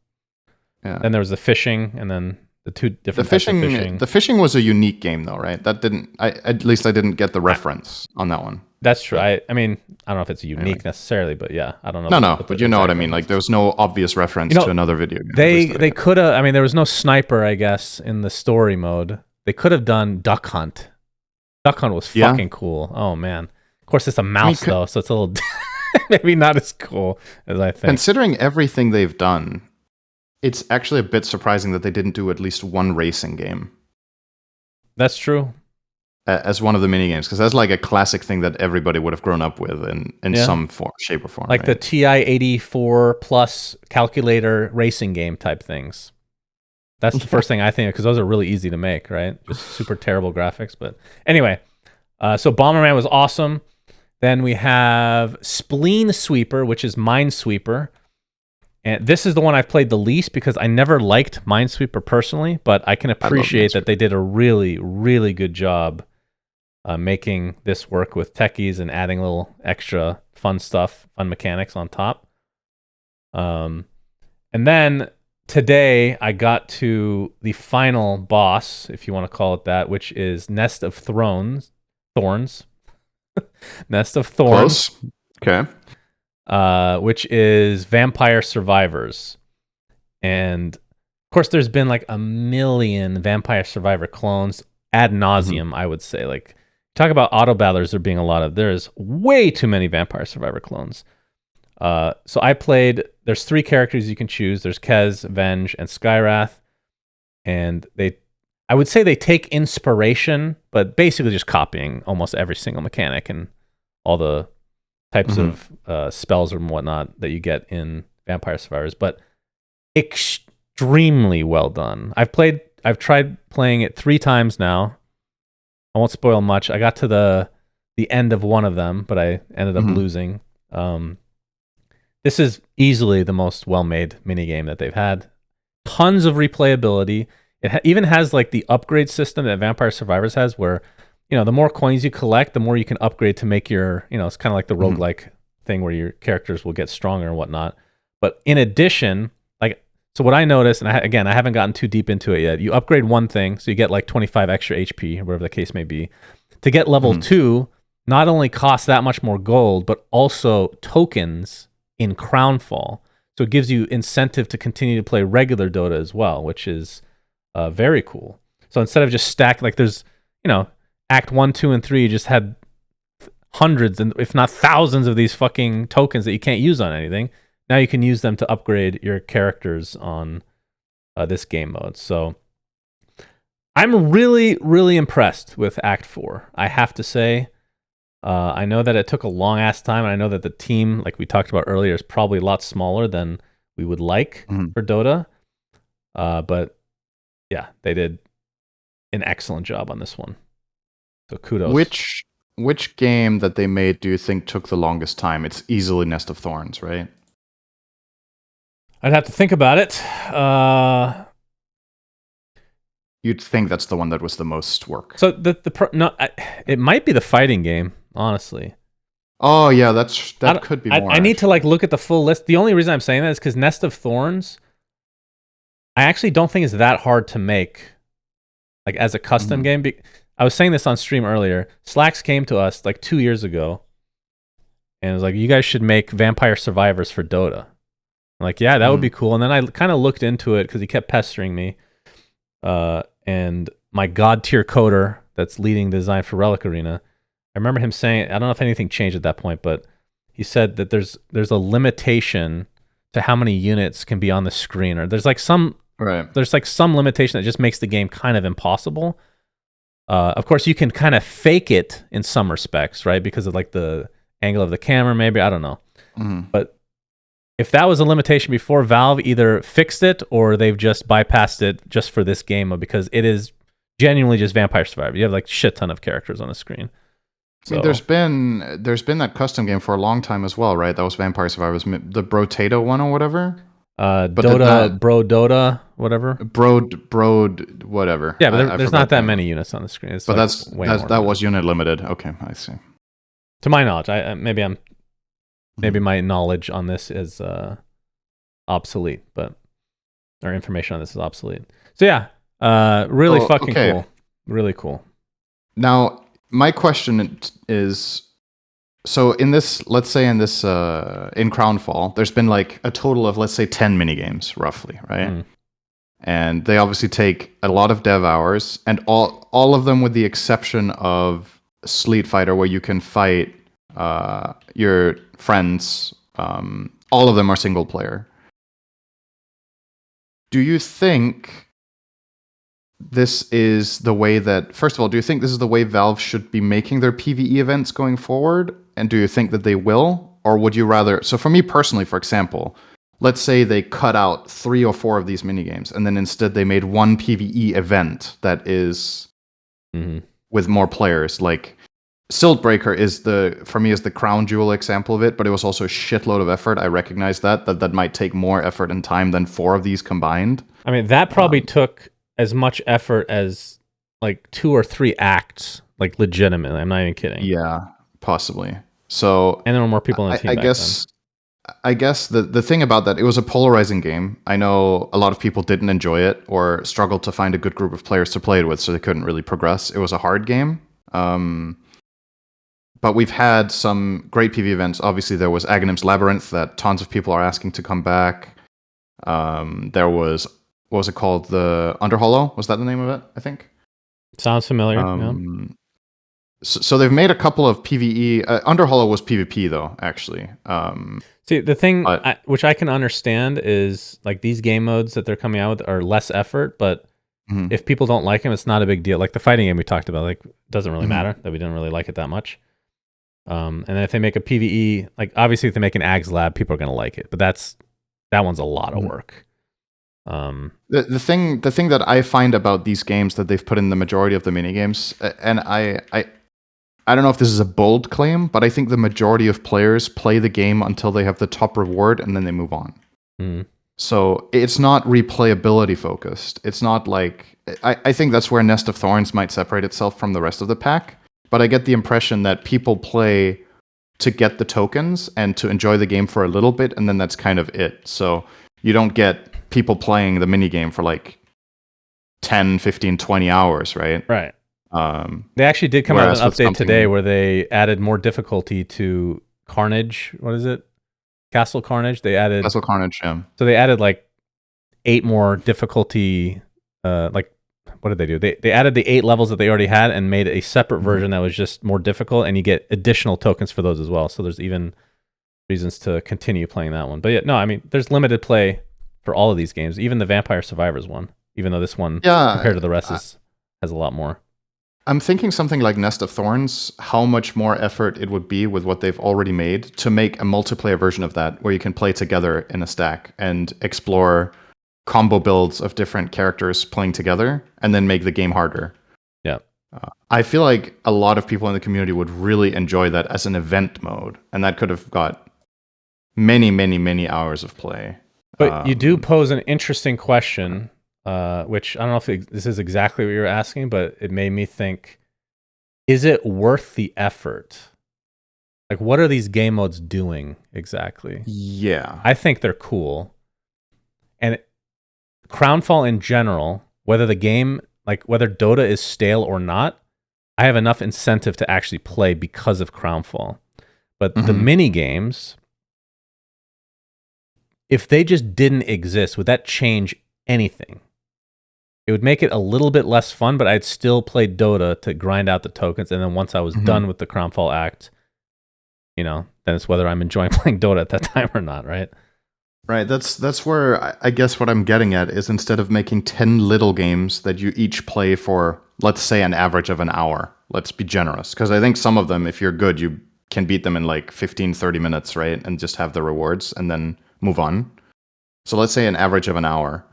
[SPEAKER 2] Yeah.
[SPEAKER 1] Then there was the fishing, and then the two different types of fishing.
[SPEAKER 2] The fishing was a unique game, though, right? That didn't... at least I didn't get the reference on that one.
[SPEAKER 1] That's true. I mean, I don't know if it's unique necessarily, but yeah, I don't know.
[SPEAKER 2] No, but you know what I mean. Like, there was no obvious reference to another video game.
[SPEAKER 1] They could have. I mean, there was no sniper, I guess, in the story mode. They could have done Duck Hunt. Duck Hunt was fucking cool. Oh man. Of course, it's a mouse though, so it's a little maybe not as cool as I think.
[SPEAKER 2] Considering everything they've done, it's actually a bit surprising that they didn't do at least one racing game.
[SPEAKER 1] That's true.
[SPEAKER 2] As one of the mini games, because that's like a classic thing that everybody would have grown up with in some shape or form.
[SPEAKER 1] Like the TI-84 plus calculator racing game type things. That's the first thing I think of, because those are really easy to make, right? Just super terrible graphics. But anyway, so Bomberman was awesome. Then we have Spleen Sweeper, which is Minesweeper. And this is the one I've played the least because I never liked Minesweeper personally, but I can appreciate that they did a really, really good job making this work with techies and adding a little extra fun stuff, fun mechanics on top. And then today I got to the final boss, if you want to call it that, which is Nest of Thorns. Nest of Thorns.
[SPEAKER 2] Close. Okay.
[SPEAKER 1] Which is Vampire Survivors. And of course, there's been like a million Vampire Survivor clones ad nauseum, I would say. Like, talk about auto battlers, there being a lot of. There's way too many Vampire Survivor clones. So I played. There's 3 characters you can choose. There's Kez, Venge, and Skyrath, and I would say they take inspiration, but basically just copying almost every single mechanic and all the types of spells and whatnot that you get in Vampire Survivors. But extremely well done. I've tried playing it 3 times now. I won't spoil much. I got to the end of one of them, but I ended up losing. This is easily the most well-made minigame that they've had. Tons of replayability. It even has like the upgrade system that Vampire Survivors has, where the more coins you collect, the more you can upgrade to make your, it's kind of like the roguelike thing where your characters will get stronger and whatnot. But in addition, so what I noticed, and I haven't gotten too deep into it yet, you upgrade one thing, so you get like 25 extra HP, or whatever the case may be. To get level 2, not only costs that much more gold, but also tokens in Crownfall. So it gives you incentive to continue to play regular Dota as well, which is very cool. So instead of just stack, like there's, Act 1, 2, and 3 just had hundreds, and if not thousands of these fucking tokens that you can't use on anything. Now you can use them to upgrade your characters on this game mode. So I'm really, really impressed with Act 4. I have to say, I know that it took a long ass time, and I know that the team, like we talked about earlier, is probably a lot smaller than we would like for Dota. But yeah, they did an excellent job on this one. So kudos.
[SPEAKER 2] Which game that they made do you think took the longest time? It's easily Nest of Thorns, right?
[SPEAKER 1] I'd have to think about it.
[SPEAKER 2] You'd think that's the one that was the most work.
[SPEAKER 1] So it might be the fighting game, honestly.
[SPEAKER 2] Oh yeah, that could be more.
[SPEAKER 1] I need to look at the full list. The only reason I'm saying that is because Nest of Thorns, I actually don't think is that hard to make, as a custom game. I was saying this on stream earlier. Slacks came to us 2 years ago, and it was like, you guys should make Vampire Survivors for Dota. I'm like, yeah, that would be cool. And then I kind of looked into it because he kept pestering me. And my god tier coder that's leading the design for Relic Arena, I remember him saying, I don't know if anything changed at that point, but he said that there's a limitation to how many units can be on the screen, or there's some limitation that just makes the game kind of impossible. Of course, you can kind of fake it in some respects, right? Because of the angle of the camera, maybe, I don't know. But if that was a limitation before, Valve either fixed it or they've just bypassed it just for this game, because it is genuinely just Vampire Survivor. You have shit ton of characters on the screen. So,
[SPEAKER 2] I mean, there's been that custom game for a long time as well, right? That was Vampire Survivors, the Brotato one or whatever.
[SPEAKER 1] Dota, whatever.
[SPEAKER 2] Broad, whatever.
[SPEAKER 1] Yeah, but there's not that many units on the screen. It's
[SPEAKER 2] that was unit limited. Okay, I see.
[SPEAKER 1] To my knowledge, maybe my knowledge on this is obsolete, our information on this is obsolete. So yeah, really fucking cool. Really cool.
[SPEAKER 2] Now, my question is, so in Crownfall, there's been a total of, let's say, 10 minigames, roughly, right? And they obviously take a lot of dev hours, and all of them with the exception of Sleet Fighter, where you can fight your friends, all of them are single player. Do you think this is the way that, first of all, do you think this is the way Valve should be making their PvE events going forward? And do you think that they will? Or would you rather, so for me personally, for example, let's say they cut out 3 or 4 of these minigames, and then instead they made one PvE event that is with more players. Siltbreaker is for me the crown jewel example of it, but it was also a shitload of effort. I recognize that might take more effort and time than 4 of these combined. I mean,
[SPEAKER 1] that probably took as much effort as 2 or 3 acts, legitimately. I'm not even kidding.
[SPEAKER 2] Yeah, possibly. So,
[SPEAKER 1] and there were more people on the team.
[SPEAKER 2] I guess the thing about that, it was a polarizing game. I know a lot of people didn't enjoy it or struggled to find a good group of players to play it with, so they couldn't really progress. It was a hard game. But we've had some great PvE events. Obviously, there was Aghanim's Labyrinth that tons of people are asking to come back. There was, what was it called? The Underhollow? Was that the name of it, I think?
[SPEAKER 1] Sounds familiar. Yeah.
[SPEAKER 2] So they've made a couple of PvE. Underhollow was PvP, though, actually.
[SPEAKER 1] See, the thing which I can understand is these game modes that they're coming out with are less effort, but if people don't like them, it's not a big deal. The fighting game we talked about, doesn't really matter that we didn't really like it that much. And then if they make a PvE, obviously if they make an Ags Lab, people are going to like it, but that one's a lot of work.
[SPEAKER 2] The thing that I find about these games that they've put in the majority of the minigames, and I don't know if this is a bold claim, but I think the majority of players play the game until they have the top reward and then they move on. So it's not replayability focused. It's not I think that's where Nest of Thorns might separate itself from the rest of the pack. But I get the impression that people play to get the tokens and to enjoy the game for a little bit, and then that's kind of it. So you don't get people playing the minigame for 10, 15, 20 hours, right?
[SPEAKER 1] Right. They actually did come out with
[SPEAKER 2] Whereas
[SPEAKER 1] an
[SPEAKER 2] with
[SPEAKER 1] update today
[SPEAKER 2] something-
[SPEAKER 1] where they added more difficulty to Carnage. What is it? Castle Carnage. They added
[SPEAKER 2] Castle Carnage, yeah.
[SPEAKER 1] so they added like 8 more difficulty. Like what did they do? They added the 8 levels that they already had and made a separate version that was just more difficult, and you get additional tokens for those as well. So there's even reasons to continue playing that one. But yeah, no, I mean there's limited play for all of these games, even the Vampire Survivors one. Even though this one, compared to the rest, has a lot more.
[SPEAKER 2] I'm thinking something like Nest of Thorns, how much more effort it would be with what they've already made to make a multiplayer version of that where you can play together in a stack and explore combo builds of different characters playing together and then make the game harder.
[SPEAKER 1] Yeah.
[SPEAKER 2] I feel like a lot of people in the community would really enjoy that as an event mode, and that could have got many, many, many hours of play.
[SPEAKER 1] But you do pose an interesting question, which I don't know if this is exactly what you're asking, but it made me think, is it worth the effort? Like, what are these game modes doing exactly?
[SPEAKER 2] Yeah.
[SPEAKER 1] I think they're cool. And Crownfall in general, whether the game, like whether Dota is stale or not, I have enough incentive to actually play because of Crownfall. But the mini games, if they just didn't exist, would that change anything? It would make it a little bit less fun, but I'd still play Dota to grind out the tokens. And then once I was done with the Crownfall act, then it's whether I'm enjoying playing Dota at that time or not, right?
[SPEAKER 2] Right, that's where I guess what I'm getting at is instead of making 10 little games that you each play for, let's say, an average of an hour, let's be generous. Because I think some of them, if you're good, you can beat them in like 15, 30 minutes, right? And just have the rewards and then move on. So let's say an average of an hour.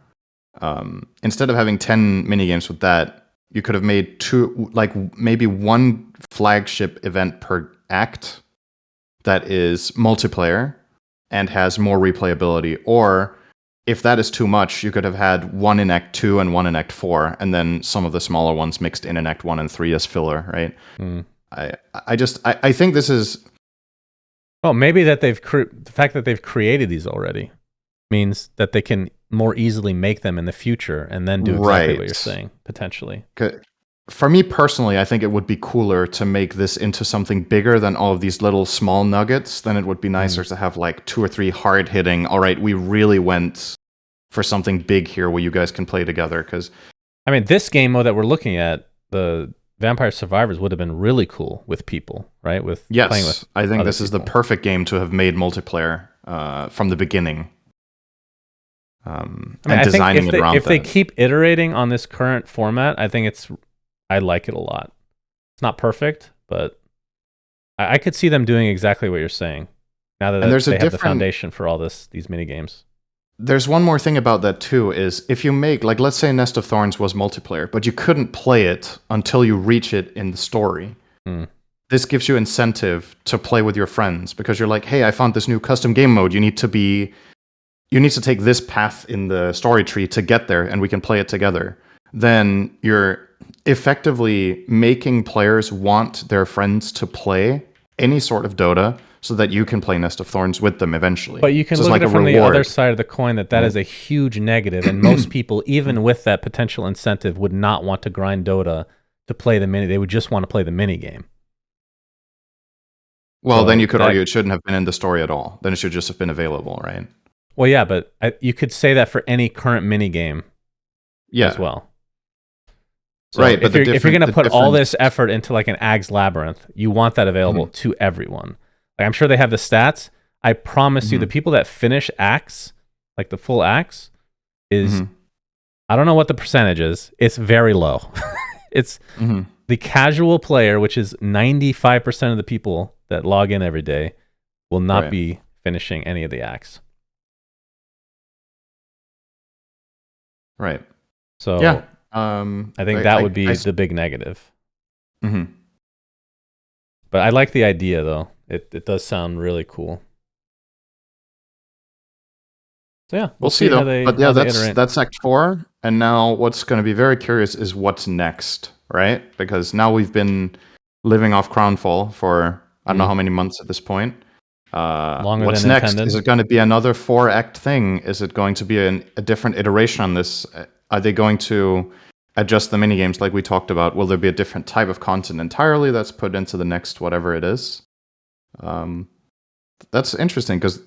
[SPEAKER 2] Instead of having 10 minigames with that, you could have made maybe one flagship event per act that is multiplayer and has more replayability. Or if that is too much, you could have had one in Act 2 and one in Act 4, and then some of the smaller ones mixed in Act 1 and 3 as filler, right? I think this is...
[SPEAKER 1] Well, maybe that the fact that they've created these already means that they can more easily make them in the future and then do exactly what you're saying, potentially.
[SPEAKER 2] For me personally, I think it would be cooler to make this into something bigger than all of these little small nuggets. Then it would be nicer to have like 2 or 3 hard hitting. All right, we really went for something big here where you guys can play together. Because
[SPEAKER 1] I mean, this game mode that we're looking at, the Vampire Survivors, would have been really cool with people, right? Playing with
[SPEAKER 2] I think this
[SPEAKER 1] people.
[SPEAKER 2] is the perfect game to have made multiplayer from the beginning. And designing it around
[SPEAKER 1] if they keep iterating on this current format, I like it a lot. It's not perfect, but I could see them doing exactly what you're saying. Now that they have the foundation for all these mini games.
[SPEAKER 2] There's one more thing about that too, is if you make, like, let's say Nest of Thorns was multiplayer, but you couldn't play it until you reach it in the story. This gives you incentive to play with your friends because you're like, hey, I found this new custom game mode. You need to take this path in the story tree to get there, and we can play it together. Then you're effectively making players want their friends to play any sort of Dota so that you can play Nest of Thorns with them eventually.
[SPEAKER 1] But you can look at it from the other side of the coin that is a huge negative, and most people, even with that potential incentive, would not want to grind Dota to play the mini. They would just want to play the mini game.
[SPEAKER 2] Well, so then you could argue it shouldn't have been in the story at all. Then it should just have been available, right?
[SPEAKER 1] Well, yeah, but you could say that for any current mini game as well. So
[SPEAKER 2] right,
[SPEAKER 1] but if you're going to put all this effort into like an Ag's Labyrinth, you want that available to everyone. Like, I'm sure they have the stats. I promise you, the people that finish acts, like the full acts, is I don't know what the percentage is. It's very low. It's the casual player, which is 95% of the people that log in every day, will not be finishing any of the acts.
[SPEAKER 2] Right.
[SPEAKER 1] So
[SPEAKER 2] yeah.
[SPEAKER 1] I think that would be the big negative. But I like the idea, though. It does sound really cool. So yeah,
[SPEAKER 2] we'll see though. But yeah, that's Act 4, and now what's going to be very curious is what's next, right? Because now we've been living off Crownfall for I don't know how many months at this point.
[SPEAKER 1] Longer
[SPEAKER 2] what's
[SPEAKER 1] than
[SPEAKER 2] next?
[SPEAKER 1] intended.
[SPEAKER 2] Is it going to be another 4-act thing? Is it going to be a different iteration on this? Are they going to adjust the mini games like we talked about? Will there be a different type of content entirely that's put into the next whatever it is? That's interesting because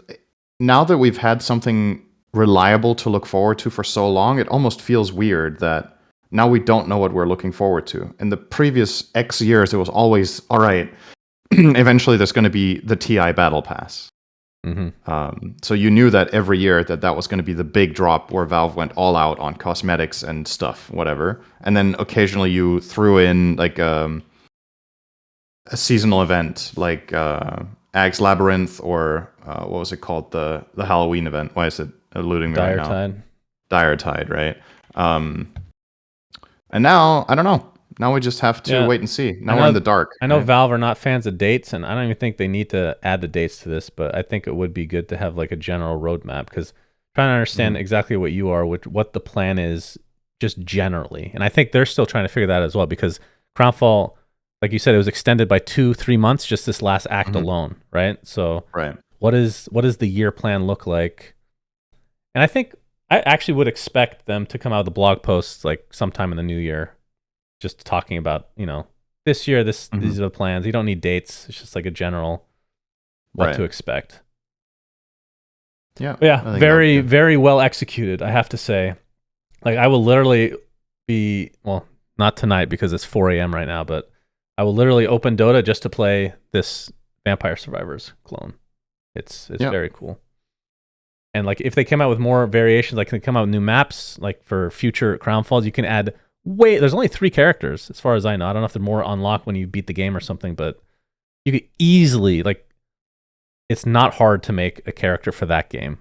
[SPEAKER 2] now that we've had something reliable to look forward to for so long, it almost feels weird that now we don't know what we're looking forward to. In the previous X years, it was always, all right, eventually there's going to be the TI Battle Pass. So you knew that every year that was going to be the big drop where Valve went all out on cosmetics and stuff, whatever. And then occasionally you threw in like a seasonal event like Ag's Labyrinth or what was it called? The Halloween event. Why is it eluding me right now? Dire Tide, right? And now, I don't know. Now we just have to wait and see. Now we're in the dark.
[SPEAKER 1] I know Valve are not fans of dates, and I don't even think they need to add the dates to this, but I think it would be good to have like a general roadmap because trying to understand exactly what you are, what the plan is just generally. And I think they're still trying to figure that as well because Crownfall, like you said, it was extended by 2-3 months just this last act alone, right? So what does the year plan look like? And I think I actually would expect them to come out with the blog posts like sometime in the new year. Just talking about, this year, these are the plans. You don't need dates. It's just like a general what to expect. Yeah, very, very well executed, I have to say. Like, I will literally be, well, not tonight because it's 4 a.m. right now, but I will literally open Dota just to play this Vampire Survivors clone. It's very cool. And like, if they come out with more variations, like they come out with new maps, like for future Crownfalls, you can add there's only 3 characters as far as I know. I don't know if they're more unlocked when you beat the game or something, but you could easily, like, it's not hard to make a character for that game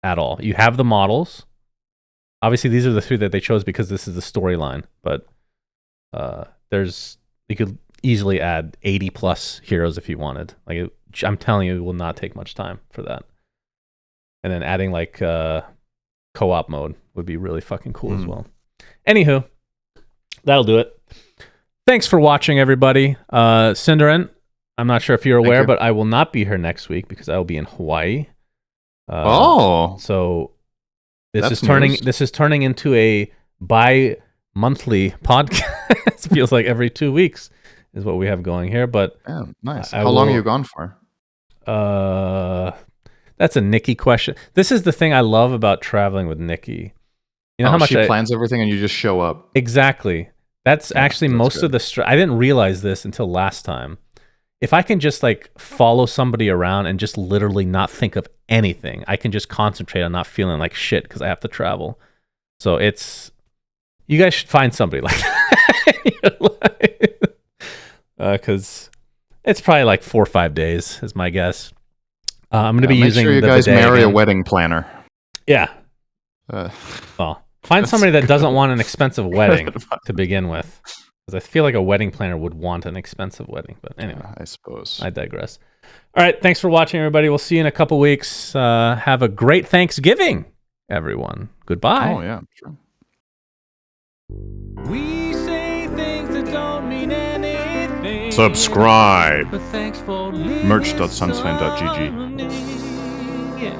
[SPEAKER 1] at all. You have the models. Obviously, these are the 3 that they chose because this is the storyline, but you could easily add 80 plus heroes if you wanted. Like, I'm telling you, it will not take much time for that. And then adding like co-op mode would be really fucking cool as well. Anywho, that'll do it. Thanks for watching, everybody. Cinderin, I'm not sure if you're aware, but I will not be here next week because I will be in Hawaii. So this is turning into a bi-monthly podcast. Feels like every 2 weeks is what we have going here. But
[SPEAKER 2] nice. How long are you gone for?
[SPEAKER 1] That's a Nikki question. This is the thing I love about traveling with Nikki. You know how much
[SPEAKER 2] she plans everything and you just show up.
[SPEAKER 1] Exactly. That's actually most of the I didn't realize this until last time. If I can just like follow somebody around and just literally not think of anything, I can just concentrate on not feeling like shit because I have to travel. So you guys should find somebody like that. Because it's probably like 4 or 5 days is my guess. I'm going to be using
[SPEAKER 2] make sure you guys marry a wedding planner.
[SPEAKER 1] Yeah. Well, find somebody that doesn't want an expensive wedding to begin with. Because I feel like a wedding planner would want an expensive wedding. But anyway.
[SPEAKER 2] I suppose.
[SPEAKER 1] I digress. All right. Thanks for watching, everybody. We'll see you in a couple weeks. Have a great Thanksgiving, everyone. Goodbye.
[SPEAKER 2] Oh, yeah. Sure.
[SPEAKER 3] We say things that don't mean anything.
[SPEAKER 2] Subscribe.
[SPEAKER 3] But thanks for
[SPEAKER 2] Merch.sunsfan.gg.
[SPEAKER 3] listening. Yeah.